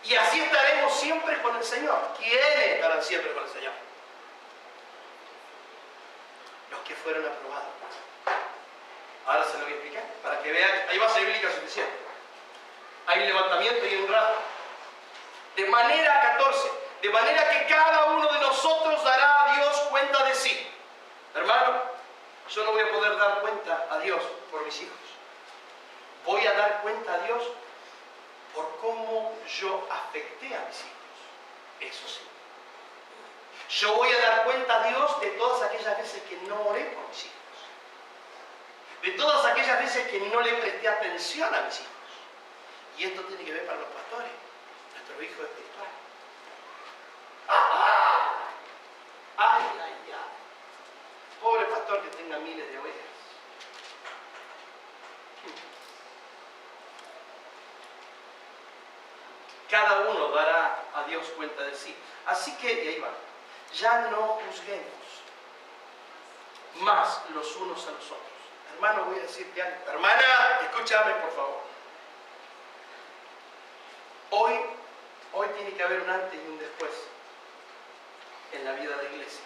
Y así estaremos siempre con el Señor. ¿Quiénes estarán siempre con el Señor? Los que fueron aprobados. Ahora se lo voy a explicar, para que vean, hay base bíblica suficiente. Hay un levantamiento y un rapto. De manera 14, de manera que cada uno de nosotros dará a Dios cuenta de sí. Hermano, yo no voy a poder dar cuenta a Dios por mis hijos. Voy a dar cuenta a Dios por cómo yo afecté a mis hijos. Eso sí. Yo voy a dar cuenta a Dios de todas aquellas veces que no oré por mis hijos. De todas aquellas veces que no le presté atención a mis hijos. Y esto tiene que ver para los pastores, nuestros hijos espirituales. ¡Ay, ay, ay! Pobre pastor que tenga miles de ovejas. Cada uno dará a Dios cuenta de sí. Así que, y ahí va, ya no juzguemos más los unos a los otros. Hermano, voy a decirte algo. Hermana, escúchame por favor. Hoy tiene que haber un antes y un después en la vida de la iglesia.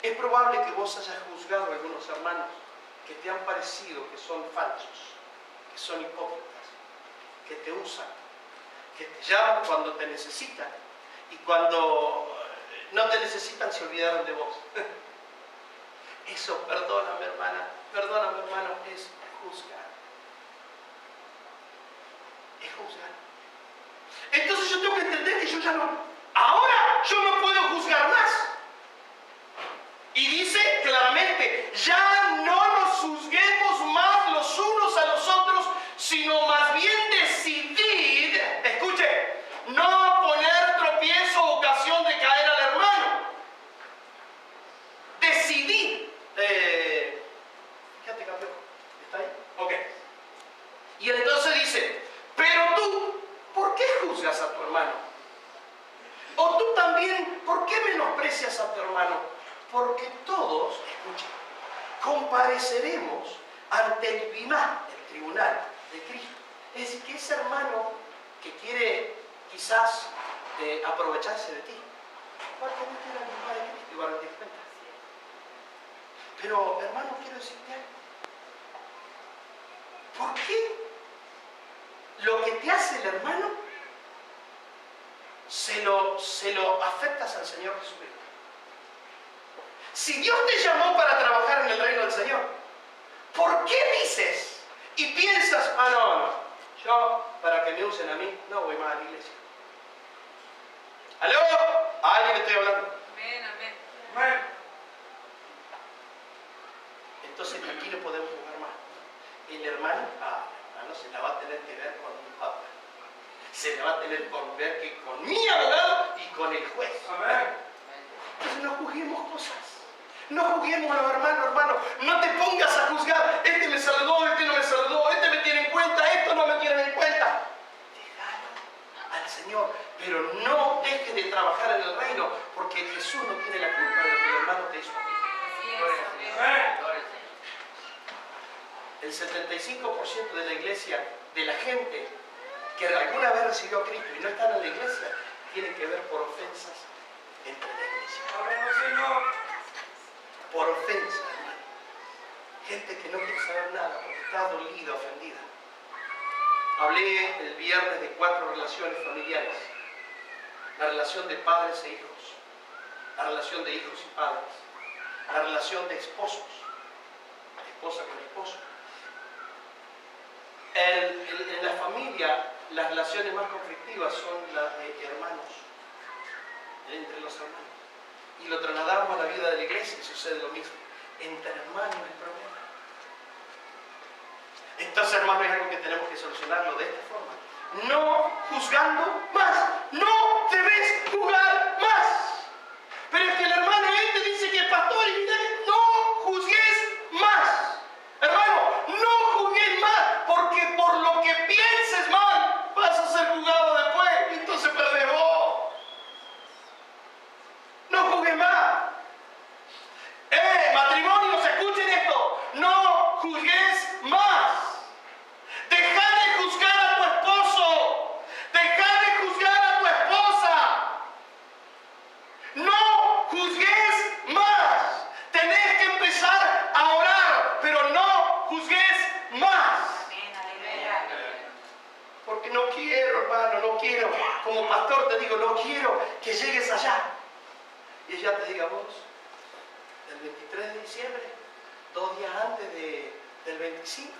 Es probable que vos hayas juzgado a algunos hermanos que te han parecido que son falsos, que son hipócritas, que te usan, que te llaman cuando te necesitan y cuando no te necesitan se olvidaron de vos. Eso, perdóname hermana, perdóname hermano, es juzgar. Es juzgar. Entonces yo tengo que entender que yo ya no, ahora yo no puedo juzgar más. Y dice claramente, ya no nos juzguemos más los unos a los otros, sino más bien decidid, escuche, no poner tropiezo juzgas a tu hermano? O tú también, ¿por qué menosprecias a tu hermano? Porque todos, escuchen, compareceremos ante el BIMA, el tribunal de Cristo. Es decir, que ese hermano que quiere quizás aprovecharse de ti, va a tener que ir al BIMA de Cristo y va a rendir cuenta. Pero, hermano, quiero decirte algo. ¿Por qué lo que te hace el hermano se lo afectas al Señor Jesucristo? Si Dios te llamó para trabajar en el reino del Señor, ¿por qué dices y piensas, no, yo para que me usen a mí no voy más a la iglesia? ¿Aló? ¿A alguien le estoy hablando? Amén, amén. Amén. Entonces aquí no podemos jugar más. El hermano se la va a tener que ver con mi papá. Se la va a tener que ver que con mi abogado y con el juez. Amén. Entonces no juzguemos cosas. No juzguemos a los hermanos. No te pongas a juzgar. Este me saludó, este no me saludó, este me tiene en cuenta, esto no me tiene en cuenta. Déjalo al Señor. Pero no dejes de trabajar en el reino, porque Jesús no tiene la culpa de lo que el hermano te hizo a ti. Amén. El 75% de la iglesia, de la gente que alguna vez recibió a Cristo y no están en la iglesia, tiene que ver por ofensas entre la iglesia. Amén, Señor. Por ofensas, hermano. Gente que no quiere saber nada porque está dolida, ofendida. Hablé el viernes de 4 relaciones familiares. La relación de padres e hijos. La relación de hijos y padres. La relación de esposos. Esposa con esposo. En la familia, las relaciones más conflictivas son las de hermanos, entre los hermanos. Y lo trasladamos a la vida de la iglesia y sucede lo mismo. Entre hermanos el problema. Entonces, hermanos, es algo que tenemos que solucionarlo de esta forma. No juzgando más. No debes juzgar más. Pero es que el hermano dice que es pastor y mira, no juzgues más. Hermano, no juzgues más, porque por lo que pienses mal vas a ser juzgado después y entonces perdés vos. No juzgues más. Matrimonios, escuchen esto. No juzgues más. Deja de juzgar a tu esposo. Deja de juzgar a tu esposa. No juzgues más. Tenés que empezar a orar, pero no juzgues más. Porque no quiero, hermano, no quiero. Como pastor te digo, no quiero que llegues allá. Y ella te diga, vos, el 23 de diciembre, 2 días antes del 25,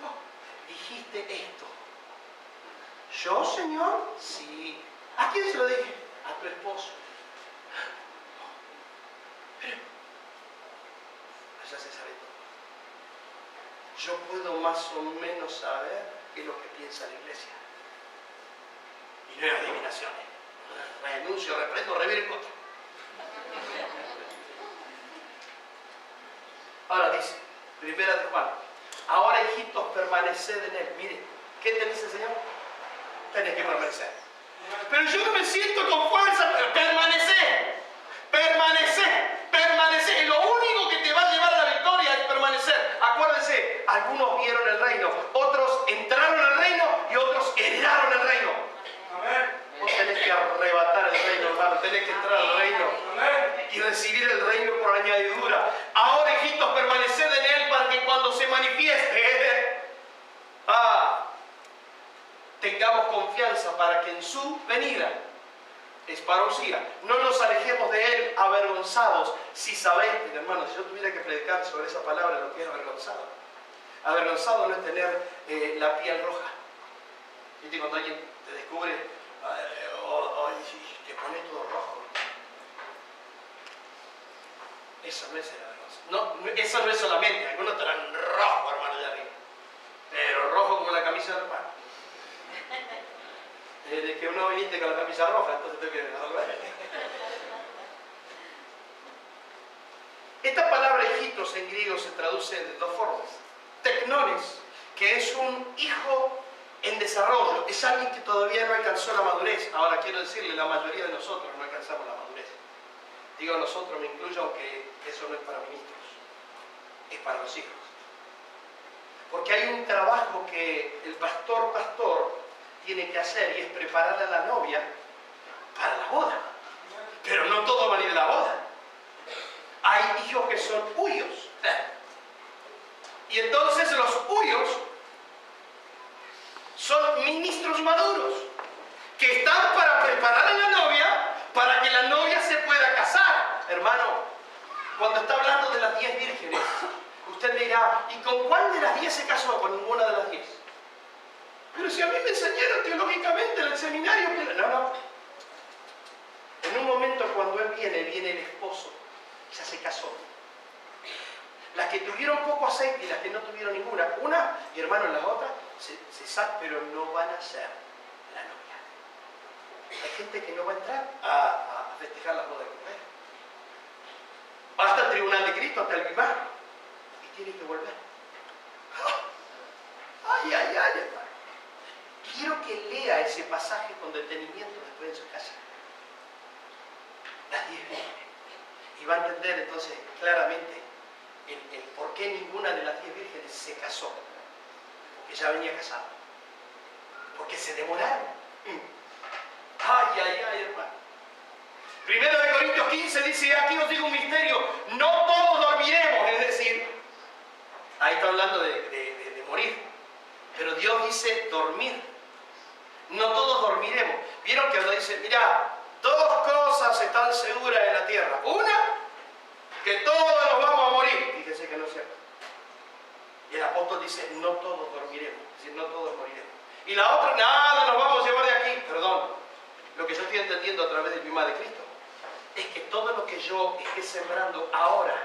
dijiste esto. ¿Yo, Señor? Sí. ¿A quién se lo dije? A tu esposo. Pero allá se sabe todo. Yo puedo más o menos saber qué es lo que piensa la iglesia. Y no hay adivinaciones. Renuncio, reprendo, reviro contra. Ahora dice, 1 de Juan, ahora hijitos, permaneced en él. Mire, ¿qué te dice el Señor? Tenés que permanecer. Pero yo no me siento con fuerza. Permanecer. Y lo único que te va a llevar a la victoria es permanecer. Acuérdense, algunos vieron el reino, otros entraron al reino y otros heredaron el reino. Amén. Vos tenés que arrebatar el reino, hermano. Tenés que entrar al reino. Amén. Y recibir el reino por añadidura. Ahora, hijitos, permaneced en él para que cuando se manifieste, tengamos confianza para que en su venida, esparousia, no nos alejemos de él avergonzados. Si sabéis, hermano, si yo tuviera que predicar sobre esa palabra, lo que es avergonzado. Avergonzado no es tener la piel roja. ¿Viste? Cuando alguien te descubre te pone todo rojo. Eso no es el avergonzado. No, eso no es solamente, algunos estarán rojos, hermano, de arriba. Pero rojo como la camisa del hermano. De que uno viniste con la camisa roja, entonces tengo que resolver. Esta palabra hijitos en griego se traduce de 2 formas. Tecnones, que es un hijo en desarrollo, es alguien que todavía no alcanzó la madurez. Ahora quiero decirle, la mayoría de nosotros no alcanzamos la madurez. Digo nosotros, me incluyo, aunque eso no es para ministros, es para los hijos. Porque hay un trabajo que el pastor tiene que hacer, y es preparar a la novia para la boda. Pero no todos van a ir a la boda. Hay hijos que son huyos. Y entonces los huyos son ministros maduros que están para preparar a la novia para que la novia se pueda casar. Hermano, cuando está hablando de las 10 vírgenes, usted me dirá, ¿y con cuál de las 10 se casó? Con ninguna de las 10. Pero si a mí me enseñaron teológicamente en el seminario que... No. En un momento cuando él viene el esposo, ya se casó. Las que tuvieron poco aceite y las que no tuvieron ninguna, una, y hermano, las otras, se sacan, pero no van a ser la novia. Hay gente que no va a entrar a festejar las bodas de mujer. Va hasta el tribunal de Cristo, hasta el Bimar, y tiene que volver. Ay, hermano. Quiero que lea ese pasaje con detenimiento después en su casa. Las 10 vírgenes. Y va a entender entonces claramente el por qué ninguna de las 10 vírgenes se casó. Porque ya venía casada. Porque se demoraron. Ay, hermano. Primero de Corintios 15 dice, aquí os digo un misterio, no todos dormiremos, es decir, ahí está hablando de morir. Pero Dios dice dormir. No todos dormiremos. ¿Vieron que Dios dice, mira, dos cosas están seguras en la tierra? Una, que todos nos vamos a morir. Fíjense que no es cierto. Y el apóstol dice, no todos dormiremos. Es decir, no todos moriremos. Y la otra, nada nos vamos a llevar de aquí. Perdón, lo que yo estoy entendiendo a través del bautismo de Cristo es que todo lo que yo esté sembrando ahora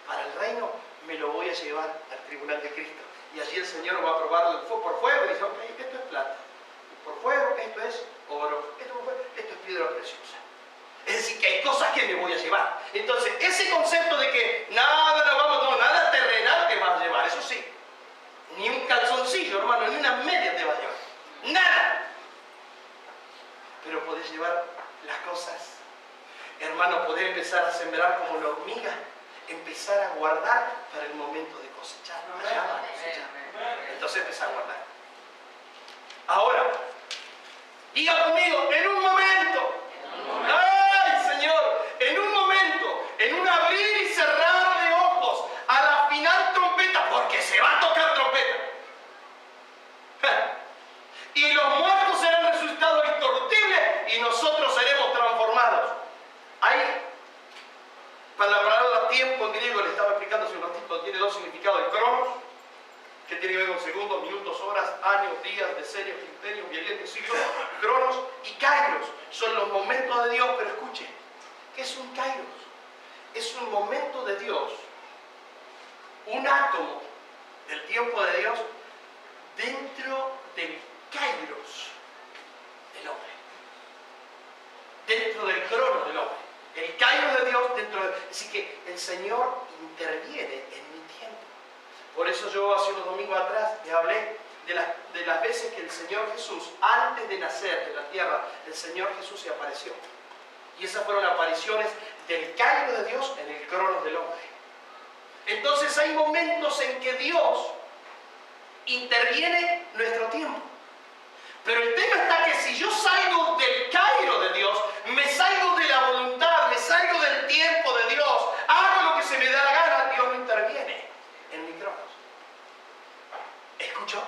para el reino, me lo voy a llevar al tribunal de Cristo. Y allí el Señor va a probarlo por fuego y dice, ok, esto es plata. Por fuego, esto es oro. Esto es piedra preciosa. Es decir, que hay cosas que me voy a llevar. Entonces, ese concepto de que nada terrenal te vas a llevar, eso sí. Ni un calzoncillo, hermano, ni una media te vas a llevar. Nada. Pero podés llevar las cosas. Hermano, podés empezar a sembrar como la hormiga. Empezar a guardar para el momento de cosechar. Ya va a cosechar. Entonces empezar a guardar. Ahora, diga conmigo, en un momento. ¡Ay, Señor! En un momento, en un abrir y cerrar de ojos, a la final trompeta, porque se va a tocar trompeta. Y los muertos serán resucitados incorruptibles y nosotros seremos transformados. Ahí, para la palabra tiempo en griego, le estaba explicando hace un ratito, tiene dos significados: el cronos, que tiene que ver con segundos, minutos, horas, años, días, decenios, quinterios, milenios, siglos, cronos, y kairos, son los momentos de Dios. Pero escuche, ¿qué es un kairos? Es un momento de Dios, un átomo del tiempo de Dios dentro del kairos del hombre, dentro del cronos del hombre. El kairos de Dios dentro de... Así que el Señor interviene en mi tiempo. Por eso yo hace unos domingos atrás le hablé de las veces que el Señor Jesús, antes de nacer de la tierra, el Señor Jesús se apareció. Y esas fueron apariciones del kairos de Dios en el cronos del hombre. Entonces hay momentos en que Dios interviene nuestro tiempo. Pero el tema está que si yo salgo del kairos de Dios, me salgo de la voluntad, me salgo del tiempo de Dios, hago lo que se me da la gana, Dios no interviene en mi cronos. ¿Escuchó?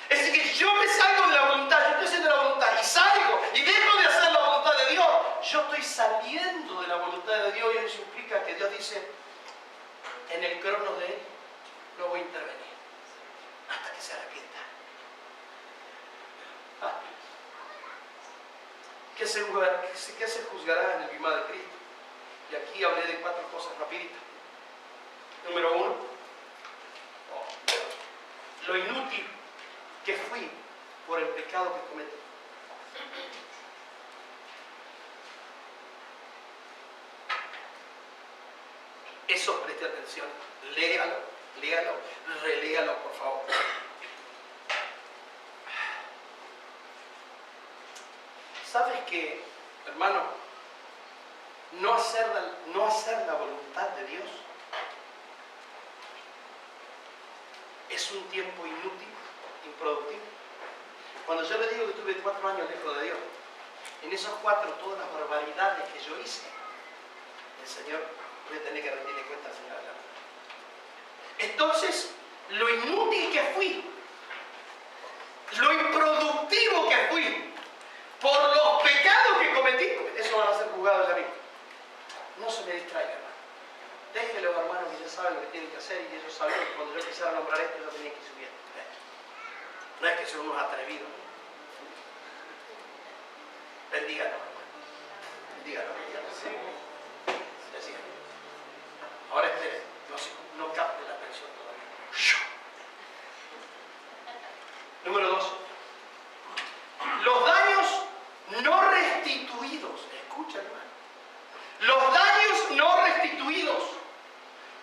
Es decir, que yo me salgo de la voluntad, yo estoy haciendo la voluntad y salgo y dejo de hacer la voluntad de Dios. Yo estoy saliendo de la voluntad de Dios y eso implica que Dios dice, en el cronos de Él no voy a intervenir hasta que se arrepienta. ¿Qué se juzgará en el bautismo de Cristo? Y aquí hablé de 4 cosas rapiditas. Número 1, lo inútil que fui por el pecado que cometí. Eso preste atención, léalo, reléalo, por favor. ¿Sabes que, hermano, no hacer la voluntad de Dios es un tiempo inútil, improductivo? Cuando yo le digo que tuve 4 años lejos de Dios, en esos 4 todas las barbaridades que yo hice, el Señor, voy a tener que rendirle cuenta al Señor. Entonces, lo inútil que fui, lo improductivo que fui, por los pecados que cometí, eso van a ser juzgados ya mismo. No se me distraiga, hermano. Déjenle a los hermanos que ya saben lo que tienen que hacer y ellos sabían que cuando yo quisiera nombrar esto, yo tenía que ir subiendo. No es que son unos atrevidos. Bendíganos, hermano. Bendíganos. Decía. Ahora esperen, no capte la atención todavía. Número 2. Los daños no restituidos. Escucha, hermano. Los daños no restituidos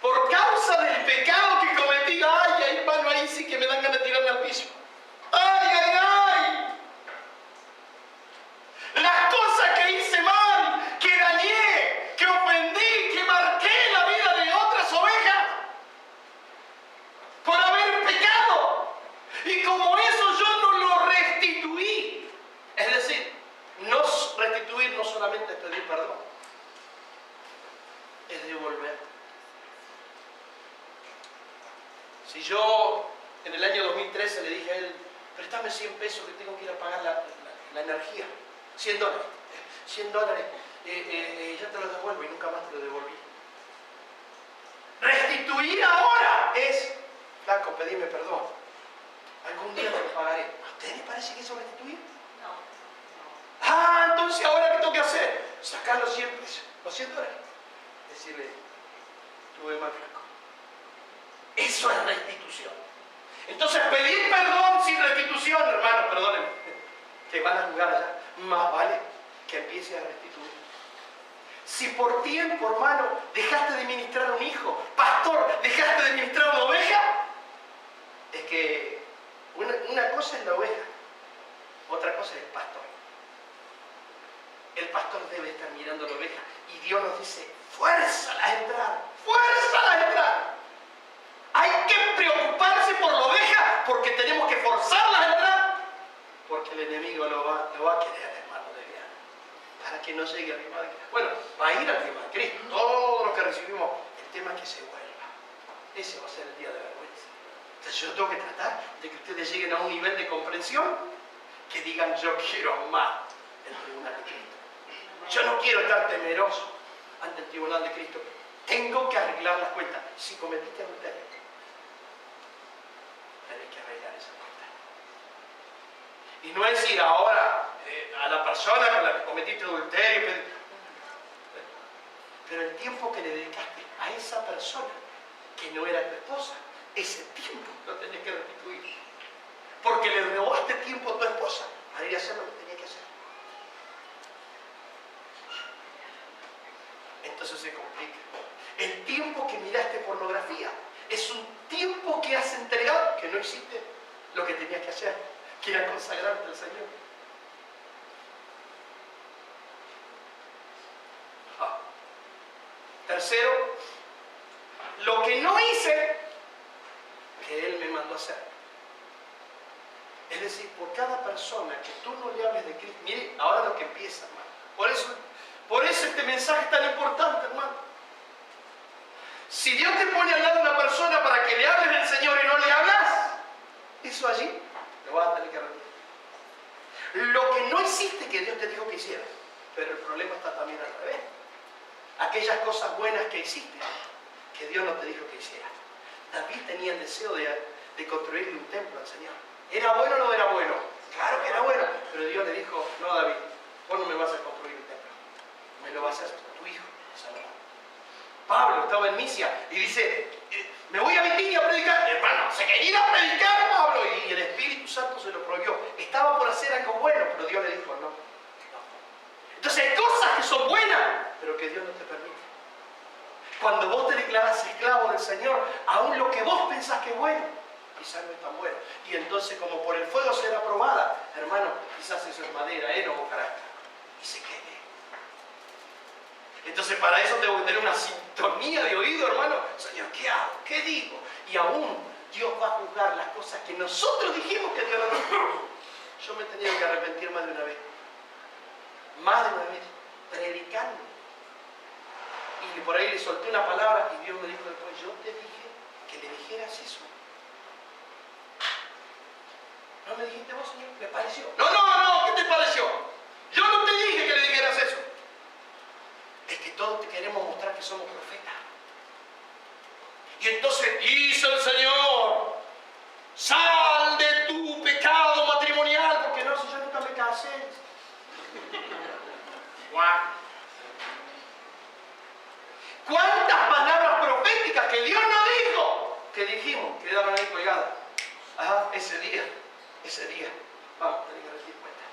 por causa del pecado que cometí. Ay, hermano, ahí sí que me dan ganas de tirarme al piso. ¡Ay! Las cosas que hice mal, que dañé, que ofendí, que marqué la vida de otras ovejas por haber pecado. Y como eso yo no lo restituí. Es decir, no restituir no solamente es pedir perdón, es devolver. Si yo en el año 2013 le dije a él, préstame 100 pesos que tengo que ir a pagar la energía, $100, ya te lo devuelvo, y nunca más te lo devolví. Restituir ahora es, flaco, pedime perdón, algún día te lo pagaré. ¿A usted le parece que eso es restituir? No. Entonces ahora ¿qué tengo que hacer? Sacar los 100 pesos, los $100. Decirle, tuve mal, flaco. Eso es restitución. Entonces pedir perdón sin restitución, hermano, perdónenme, que van a jugar allá, más vale que empieces a restituir. Si por tiempo, hermano, dejaste de ministrar a un hijo, pastor, dejaste de ministrar a una oveja, es que una cosa es la oveja, otra cosa es el pastor. El pastor debe estar mirando a la oveja y Dios nos dice, fuérzalas a entrar, fuérzalas a entrar. Hay que preocuparse por la oveja porque tenemos que forzarlas a entrar, porque el enemigo lo va a querer, hermano, de viaje, para que no llegue al ritmo de Cristo. Bueno, va a ir al ritmo de Cristo. Todo lo que recibimos, el tema es que se vuelva. Ese va a ser el día de vergüenza. Entonces yo tengo que tratar de que ustedes lleguen a un nivel de comprensión que digan, yo quiero amar el tribunal de Cristo. Yo no quiero estar temeroso ante el tribunal de Cristo. Tengo que arreglar las cuentas. Si cometiste adulterio, tenés que arreglar esa cuenta. Y no es ir ahora a la persona con la que cometiste adulterio, pero el tiempo que le dedicaste a esa persona que no era tu esposa, ese tiempo lo tenés que restituir. Porque le robaste tiempo a tu esposa para ir a hacer lo que tenía que hacer. Entonces se complica. El tiempo que miraste pornografía es un tiempo que has entregado, que no hiciste lo que tenías que hacer, que era consagrarte al Señor. Tercero, lo que no hice, que Él me mandó a hacer. Es decir, por cada persona que tú no le hables de Cristo, mire, ahora lo que empieza, hermano. Por eso este mensaje es tan importante, hermano. Si Dios te pone al lado de una persona para que le hables del Señor y no le hablas, eso allí lo vas a tener que rendir. Lo que no hiciste que Dios te dijo que hicieras, pero el problema está también al revés. Aquellas cosas buenas que hiciste, que Dios no te dijo que hicieras. David tenía el deseo de construirle un templo al Señor. ¿Era bueno o no era bueno? Claro que era bueno, pero Dios le dijo, no, David, vos no me vas a construir un templo, me lo vas a hacer tu hijo, Salomón. Pablo estaba en Misia y dice, me voy a Bitinia a predicar. Hermano, se quería ir a predicar Pablo y el Espíritu Santo se lo prohibió. Estaba por hacer algo bueno, pero Dios le dijo no. Entonces hay cosas que son buenas, pero que Dios no te permite. Cuando vos te declarás esclavo del Señor, aún lo que vos pensás que es bueno, quizás no es tan bueno. Y entonces como por el fuego será probada, hermano, quizás eso es madera, no carácter. Entonces para eso tengo que tener una sintonía de oído, hermano. Señor, ¿qué hago? ¿Qué digo? Y aún Dios va a juzgar las cosas que nosotros dijimos que Dios no dijo. Yo me he tenido que arrepentir más de una vez. Más de una vez. Predicando. Y por ahí le solté una palabra y Dios me dijo después, yo te dije que le dijeras eso. ¿No me dijiste vos, Señor? ¿Me pareció? No, ¿qué te pareció? Yo no te dije que le dijeras eso. Es que todos te queremos mostrar que somos profetas. Y entonces dice el Señor, sal de tu pecado matrimonial, porque no, si yo nunca me casé. ¡Guau! ¿Cuántas palabras proféticas que Dios no dijo? Que dijimos, quedaron ahí colgadas. Ajá, ese día, vamos a tener que rendir cuenta.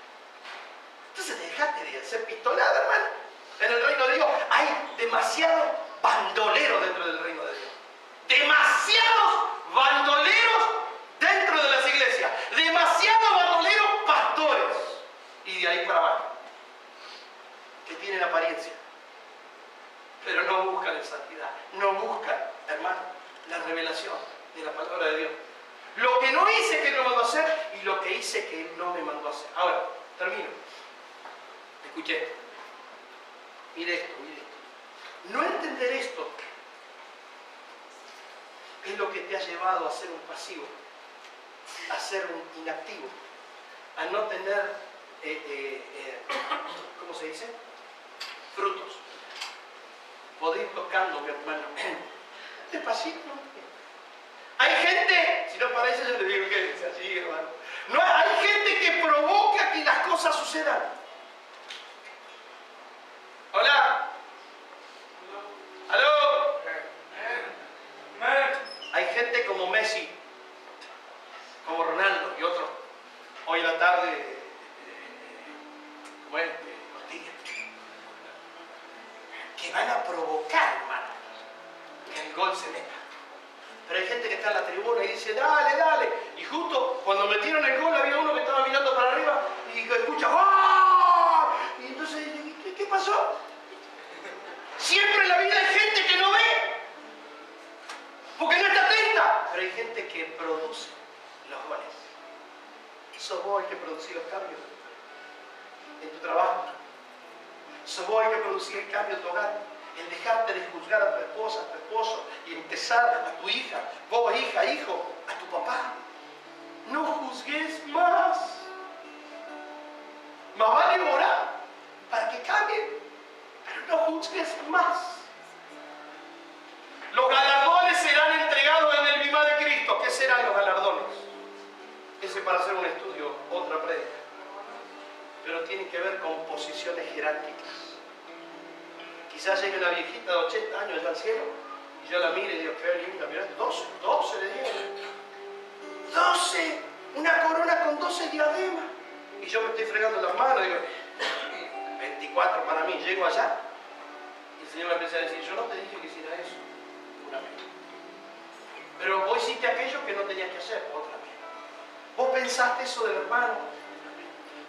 Entonces dejaste de ser pistolada, hermano. En el reino de Dios hay demasiados bandoleros dentro del reino de Dios. Demasiados bandoleros dentro de las iglesias. Demasiados bandoleros pastores. Y de ahí para abajo. Que tienen apariencia. Pero no buscan la santidad. No buscan, hermano, la revelación de la palabra de Dios. Lo que no hice que no mandó a hacer y lo que hice que no me mandó a hacer. Ahora, termino. Escuché esto. Mire esto. No entender esto es lo que te ha llevado a ser un pasivo, a ser un inactivo, a no tener, ¿cómo se dice? Frutos. Podés ir tocando, mi hermano. Despacito. Hay gente, si no para eso yo le digo que es así, hermano. No, hay gente que provoca que las cosas sucedan. Hola. ¿Aló? Hay gente como Messi, como Ronaldo y otros. Hoy en la tarde, bueno, que van a provocar, hermano, que el gol se meta. Pero hay gente que está en la tribuna y dice, dale. Y justo cuando metieron el gol había uno que estaba mirando para arriba y escucha, ¡oh! Y entonces, ¿qué pasó? Siempre en la vida hay gente que no ve, porque no está atenta. Pero hay gente que produce los goles. Sos vos el que producís los cambios en tu trabajo. Sos vos el que producís el cambio en tu hogar. El dejarte de juzgar a tu esposa, a tu esposo y empezar a tu hija, vos hija, hijo, a tu papá. No juzgues más. Más vale orar para que cambie, pero no juzgues más. Los galardones serán entregados en el bimá de Cristo. ¿Qué serán los galardones? Ese para hacer un estudio, otra prédica. Pero tiene que ver con posiciones jerárquicas. Quizás llegue una viejita de 80 años allá al cielo y yo la mire y digo, qué linda, mirá, 12 le dieron. 12, una corona con 12 diademas. Y yo me estoy fregando las manos y digo, 24 para mí, llego allá. Y el Señor me empieza a decir, yo no te dije que hiciera eso. Una vez. Pero vos hiciste aquello que no tenías que hacer, otra vez. Vos pensaste eso del hermano.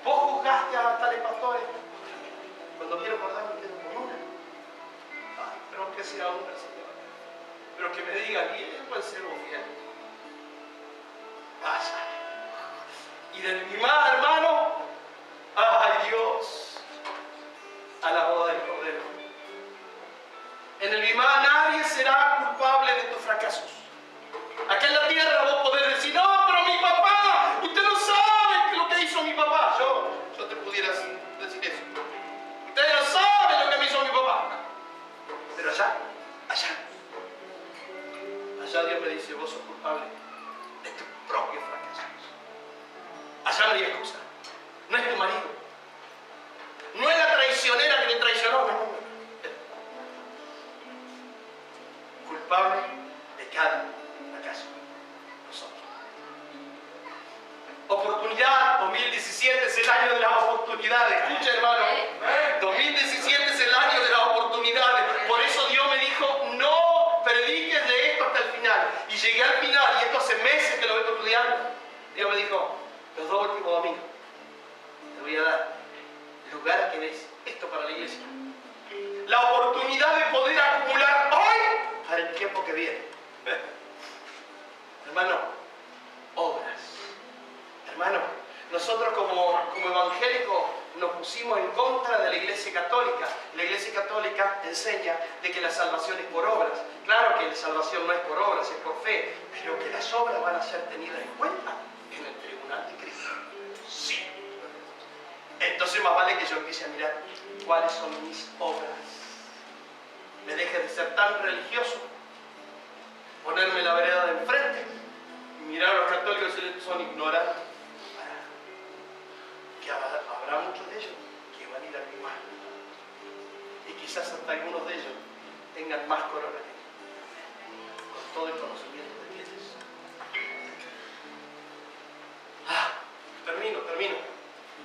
Vos juzgaste a tales pastores. Cuando quiero acordarme, quedo con una. Ay, pero que sea una, Señor. Pero que me diga bien, puede ser un fiel. Vaya. Y del mimá, hermano, ay Dios, a la boda del Cordero. En el mimá nadie será culpable de tus fracasos. Acá en la tierra vos podés decir, no, pero mi papá, usted no sabe lo que hizo mi papá. Yo te pudiera decir eso. Ustedes no saben lo que me hizo mi papá. Pero allá Dios me dice, vos sos culpable de tus propios fracasos. Allá no hay excusa. No es tu marido. No es la traicionera que le traicionó. No. Culpable de cada fracaso. Nosotros. Oportunidad 2017 es el año de las oportunidades. Escucha, hermano. 2017 es el año de las oportunidades. Por eso Dios me dijo, no prediques de esto hasta el final. Y llegué al final, y esto hace meses que lo vengo estudiando. Dios me dijo, los 2 últimos domingos te voy a dar lugar a que des esto para la iglesia. la oportunidad de poder acumular hoy para el tiempo que viene. Hermano, obras. Hermano, nosotros como evangélicos nos pusimos en contra de la Iglesia Católica. La Iglesia Católica enseña de que la salvación es por obras. Claro que la salvación no es por obras, es por fe, pero que las obras van a ser tenidas en cuenta en el tribunal de Cristo. Sí. Entonces más vale que yo empiece a mirar cuáles son mis obras. Me deje de ser tan religioso, ponerme la vereda de enfrente y mirar a los católicos y son ignorantes. Que habrá muchos de ellos que van a ir al igual. Y quizás hasta algunos de ellos tengan más corona que yo, con todo el conocimiento de Dios. Termino.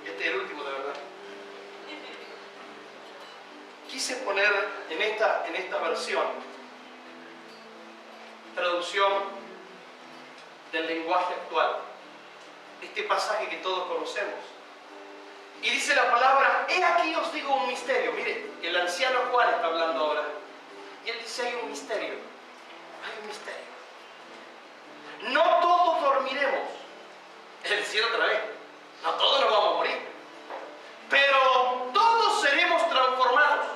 Este es el último, de verdad. Quise poner en esta versión, traducción del lenguaje actual, este pasaje que todos conocemos. Y dice la palabra: he aquí os digo un misterio. Mire, el anciano Juan está hablando ahora. Y él dice: hay un misterio. Hay un misterio. No todos dormiremos. Es decir, otra vez, no todos nos vamos a morir. Pero todos seremos transformados.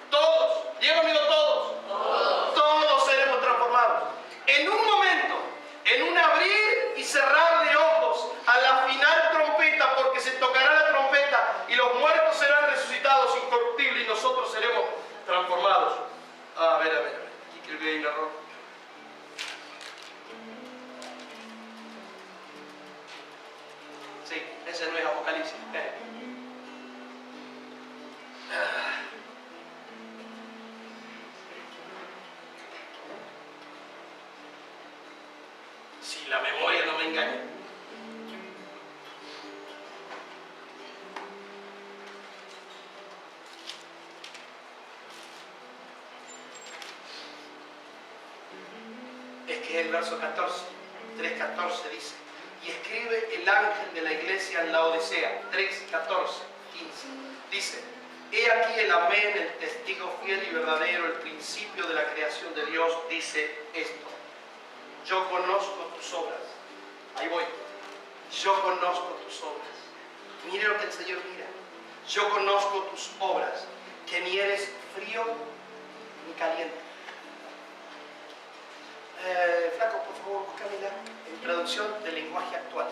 Todos. Diga conmigo, todos. Todos seremos transformados. En un momento, en un abrir y cerrar de ojos, a la final trompeta, porque se tocará la trompeta y los muertos serán resucitados incorruptibles y nosotros seremos transformados. A ver. Aquí creo que hay un error. Sí, ese no es Apocalipsis. Si la memoria no me engaña. Es que es el verso 14, 3:14 dice: y escribe el ángel de la iglesia en Laodicea, 3:14, 15. Dice: he aquí el amén, el testigo fiel y verdadero, el principio de la creación de Dios, dice esto: yo conozco tus obras. Ahí voy. Yo conozco tus obras. Mire lo que el Señor mira. Yo conozco tus obras, que ni eres frío ni caliente. Flaco, por favor, búscamela en traducción del lenguaje actual.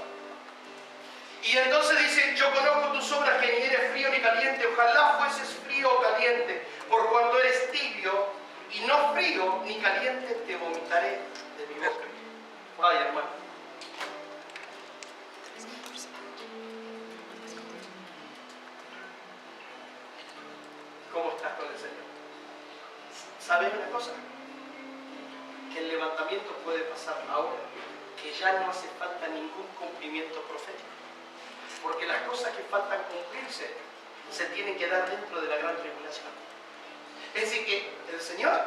Y entonces dice: yo conozco tus obras, que ni eres frío ni caliente. Ojalá fueses frío o caliente, por cuanto eres tibio y no frío ni caliente, te vomitaré de mi boca. Ay, hermano. ¿Cómo estás con el Señor? ¿Sabes una cosa? Que el levantamiento puede pasar ahora, que ya no hace falta ningún cumplimiento profético, porque las cosas que faltan cumplirse se tienen que dar dentro de la gran tribulación. Es decir, que el Señor,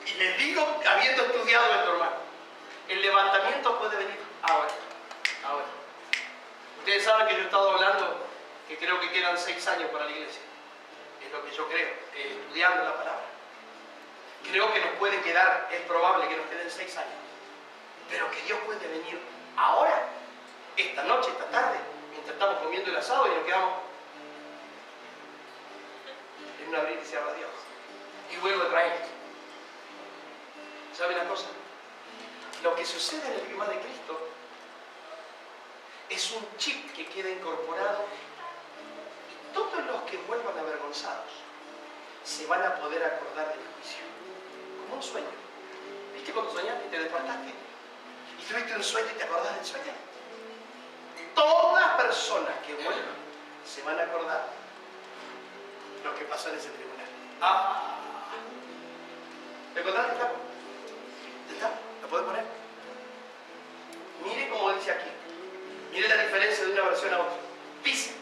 y les digo, habiendo estudiado esto, hermano, el levantamiento puede venir ahora. Ustedes saben que yo he estado hablando que creo que quedan 6 años para la iglesia. Es lo que yo creo, estudiando la palabra. Creo que nos puede quedar, es probable que nos queden 6 años. Pero que Dios puede venir ahora, esta noche, esta tarde, mientras estamos comiendo el asado y nos quedamos en un abrir y cerrar Dios. Y vuelvo a traer. ¿Sabe una cosa? Lo que sucede en el tribunal de Cristo es un chip que queda incorporado, y todos los que vuelvan avergonzados se van a poder acordar del juicio. Como un sueño. ¿Viste cuando soñaste y te despertaste? Y tuviste un sueño y te acordás del sueño. Todas personas que vuelvan se van a acordar lo que pasó en ese tribunal. ¿Te encontraste, flaco? ¿Está? ¿Lo puedes poner? Mire cómo dice aquí. Mire la diferencia de una versión a otra. Dice: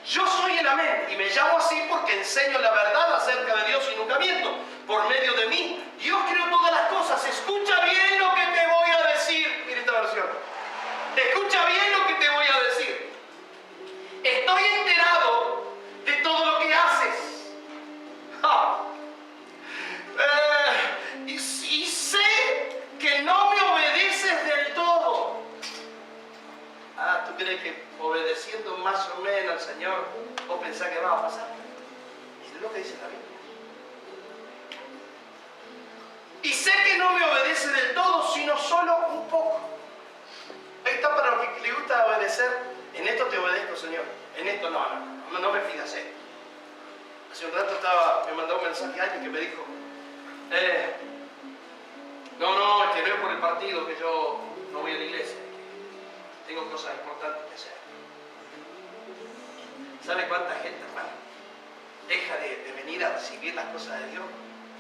yo soy el amén, y me llamo así porque enseño la verdad acerca de Dios y nunca miento. Por medio de mí, Dios creó todas las cosas. Escucha bien lo que te voy a decir. Mire esta versión. Escucha bien lo que te voy a decir. Estoy enterado de todo lo que haces. pasar. Y es lo que dice la Biblia. Y sé que no me obedece del todo, sino solo un poco. Ahí está para los que le gusta obedecer. En esto te obedezco, Señor. En esto no me pidas esto. Hace un rato me mandó un mensaje a alguien que me dijo, no, es que no es por el partido que yo no voy a la iglesia. Tengo cosas importantes que hacer. ¿Sabe cuánta gente, hermano, deja de venir a recibir las cosas de Dios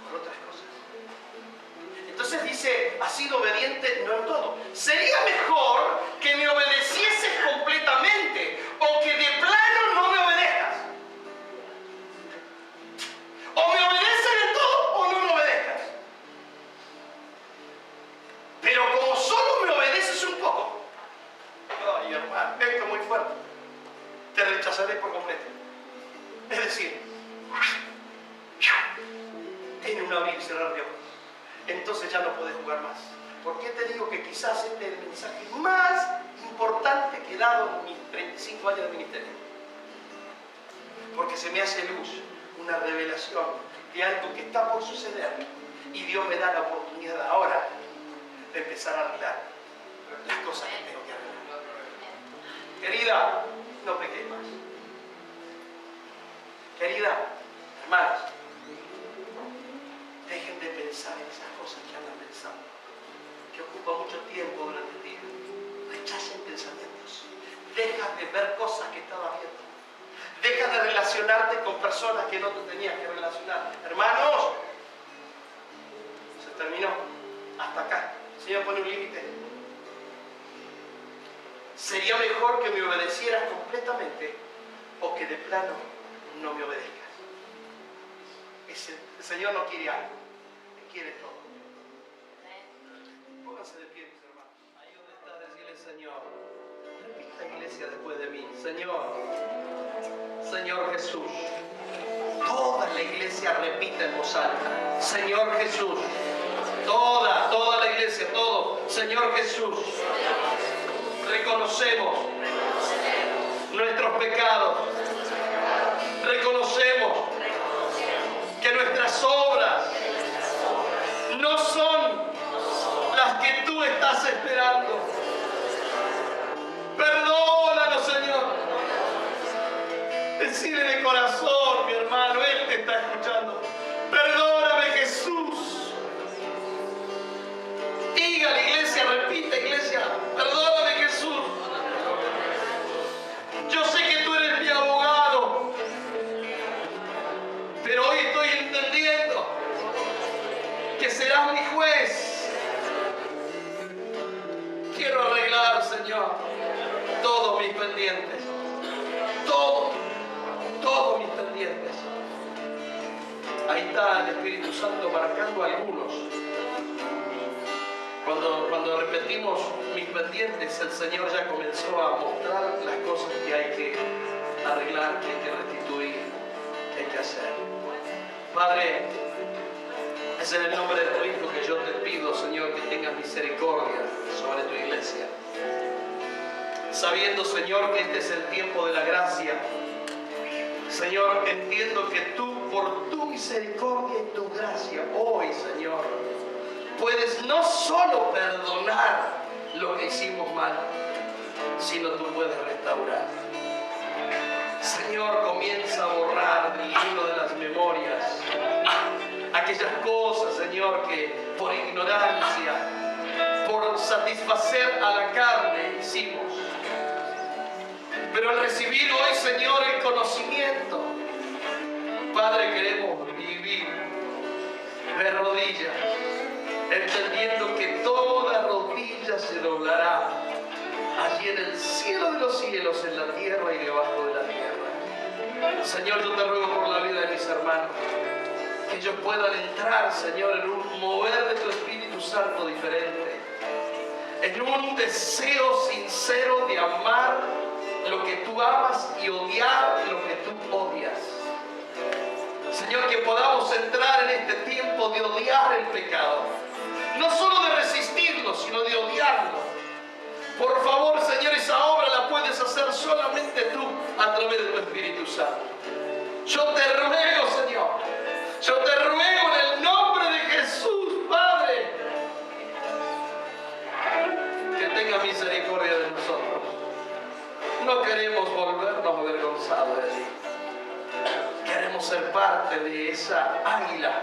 por otras cosas? Entonces dice, has sido obediente no en todo. Sería mejor que me obedecieses completamente o que de plano no me obedezcas. O me obedeces en todo o no me obedezcas. Pero como solo me obedeces un poco, ay hermano, esto es muy fuerte, te rechazaré por completo. Es decir, en un abrir y cerrar de ojos. Entonces ya no puedes jugar más. ¿Por qué te digo que quizás este es el mensaje más importante que he dado en mis 35 años de ministerio? Porque se me hace luz, una revelación de algo que está por suceder y Dios me da la oportunidad ahora de empezar a arreglar las cosas que tengo que arreglar. Querida, no peques más. Querida, hermanos, dejen de pensar en esas cosas que andan pensando, que ocupan mucho tiempo durante el día. Rechacen pensamientos. Deja de ver cosas que estabas viendo. Deja de relacionarte con personas que no te tenías que relacionar. Hermanos, se terminó. Hasta acá. El Señor pone un límite. Sería mejor que me obedecieras completamente o que de plano no me obedezcas. El Señor no quiere algo, Él quiere todo. Pónganse de pie, mis hermanos. Ahí donde está, decirle, Señor, repita la iglesia después de mí. Señor Jesús. Toda la iglesia repita en voz alta. Señor Jesús. Toda la iglesia, todo. Señor Jesús. Reconocemos nuestros pecados. Reconocemos que nuestras obras no son las que tú estás esperando. Perdónanos, Señor. Decide de corazón, mi hermano, Él te está escuchando. Perdóname, Jesús. Diga la iglesia, repita, iglesia. Perdóname, Jesús. Yo sé que tú eres mi abogado, pero hoy estoy entendiendo que serás mi juez. Quiero arreglar, Señor, todos mis pendientes. Todos mis pendientes. Ahí está el Espíritu Santo marcando algunos. Cuando repetimos mis pendientes, el Señor ya comenzó a mostrar las cosas que hay que arreglar, que hay que restituir, que hay que hacer. Padre, es en el nombre de tu Hijo que yo te pido, Señor, que tengas misericordia sobre tu iglesia. Sabiendo, Señor, que este es el tiempo de la gracia, Señor, entiendo que tú, por tu misericordia y tu gracia, hoy, Señor, puedes no solo perdonar lo que hicimos mal, sino tú puedes restaurar. Señor, comienza a borrar del libro de las memorias aquellas cosas, Señor, que por ignorancia, por satisfacer a la carne hicimos. Pero al recibir hoy, Señor, el conocimiento, Padre, queremos vivir de rodillas, entendiendo que toda rodilla se doblará allí en el cielo de los cielos, en la tierra y debajo de la tierra. Señor, yo te ruego por la vida de mis hermanos, que ellos puedan entrar, Señor, en un mover de tu Espíritu Santo diferente, en un deseo sincero de amar lo que tú amas y odiar lo que tú odias. Señor, que podamos entrar en este tiempo de odiar el pecado, no solo de resistirlo, sino de odiarlo. Por favor, Señor, esa obra la puedes hacer solamente tú a través de tu Espíritu Santo. Yo te ruego, Señor. Yo te ruego en el nombre de Jesús, Padre, que tenga misericordia de nosotros. No queremos volvernos avergonzados de ti. Queremos ser parte de esa águila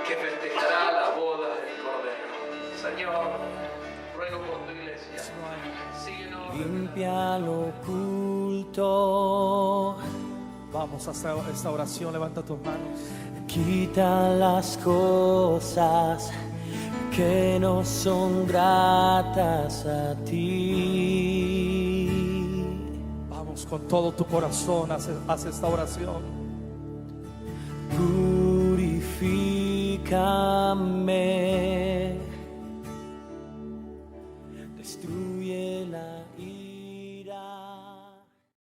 que festejará la boda del Cordero. Señor, ruego por tu iglesia. Síguenos. Limpia lo oculto. Vamos a hacer esta oración, levanta tus manos. Quita las cosas que no son gratas a ti. Vamos con todo tu corazón, haz esta oración. Purifícame.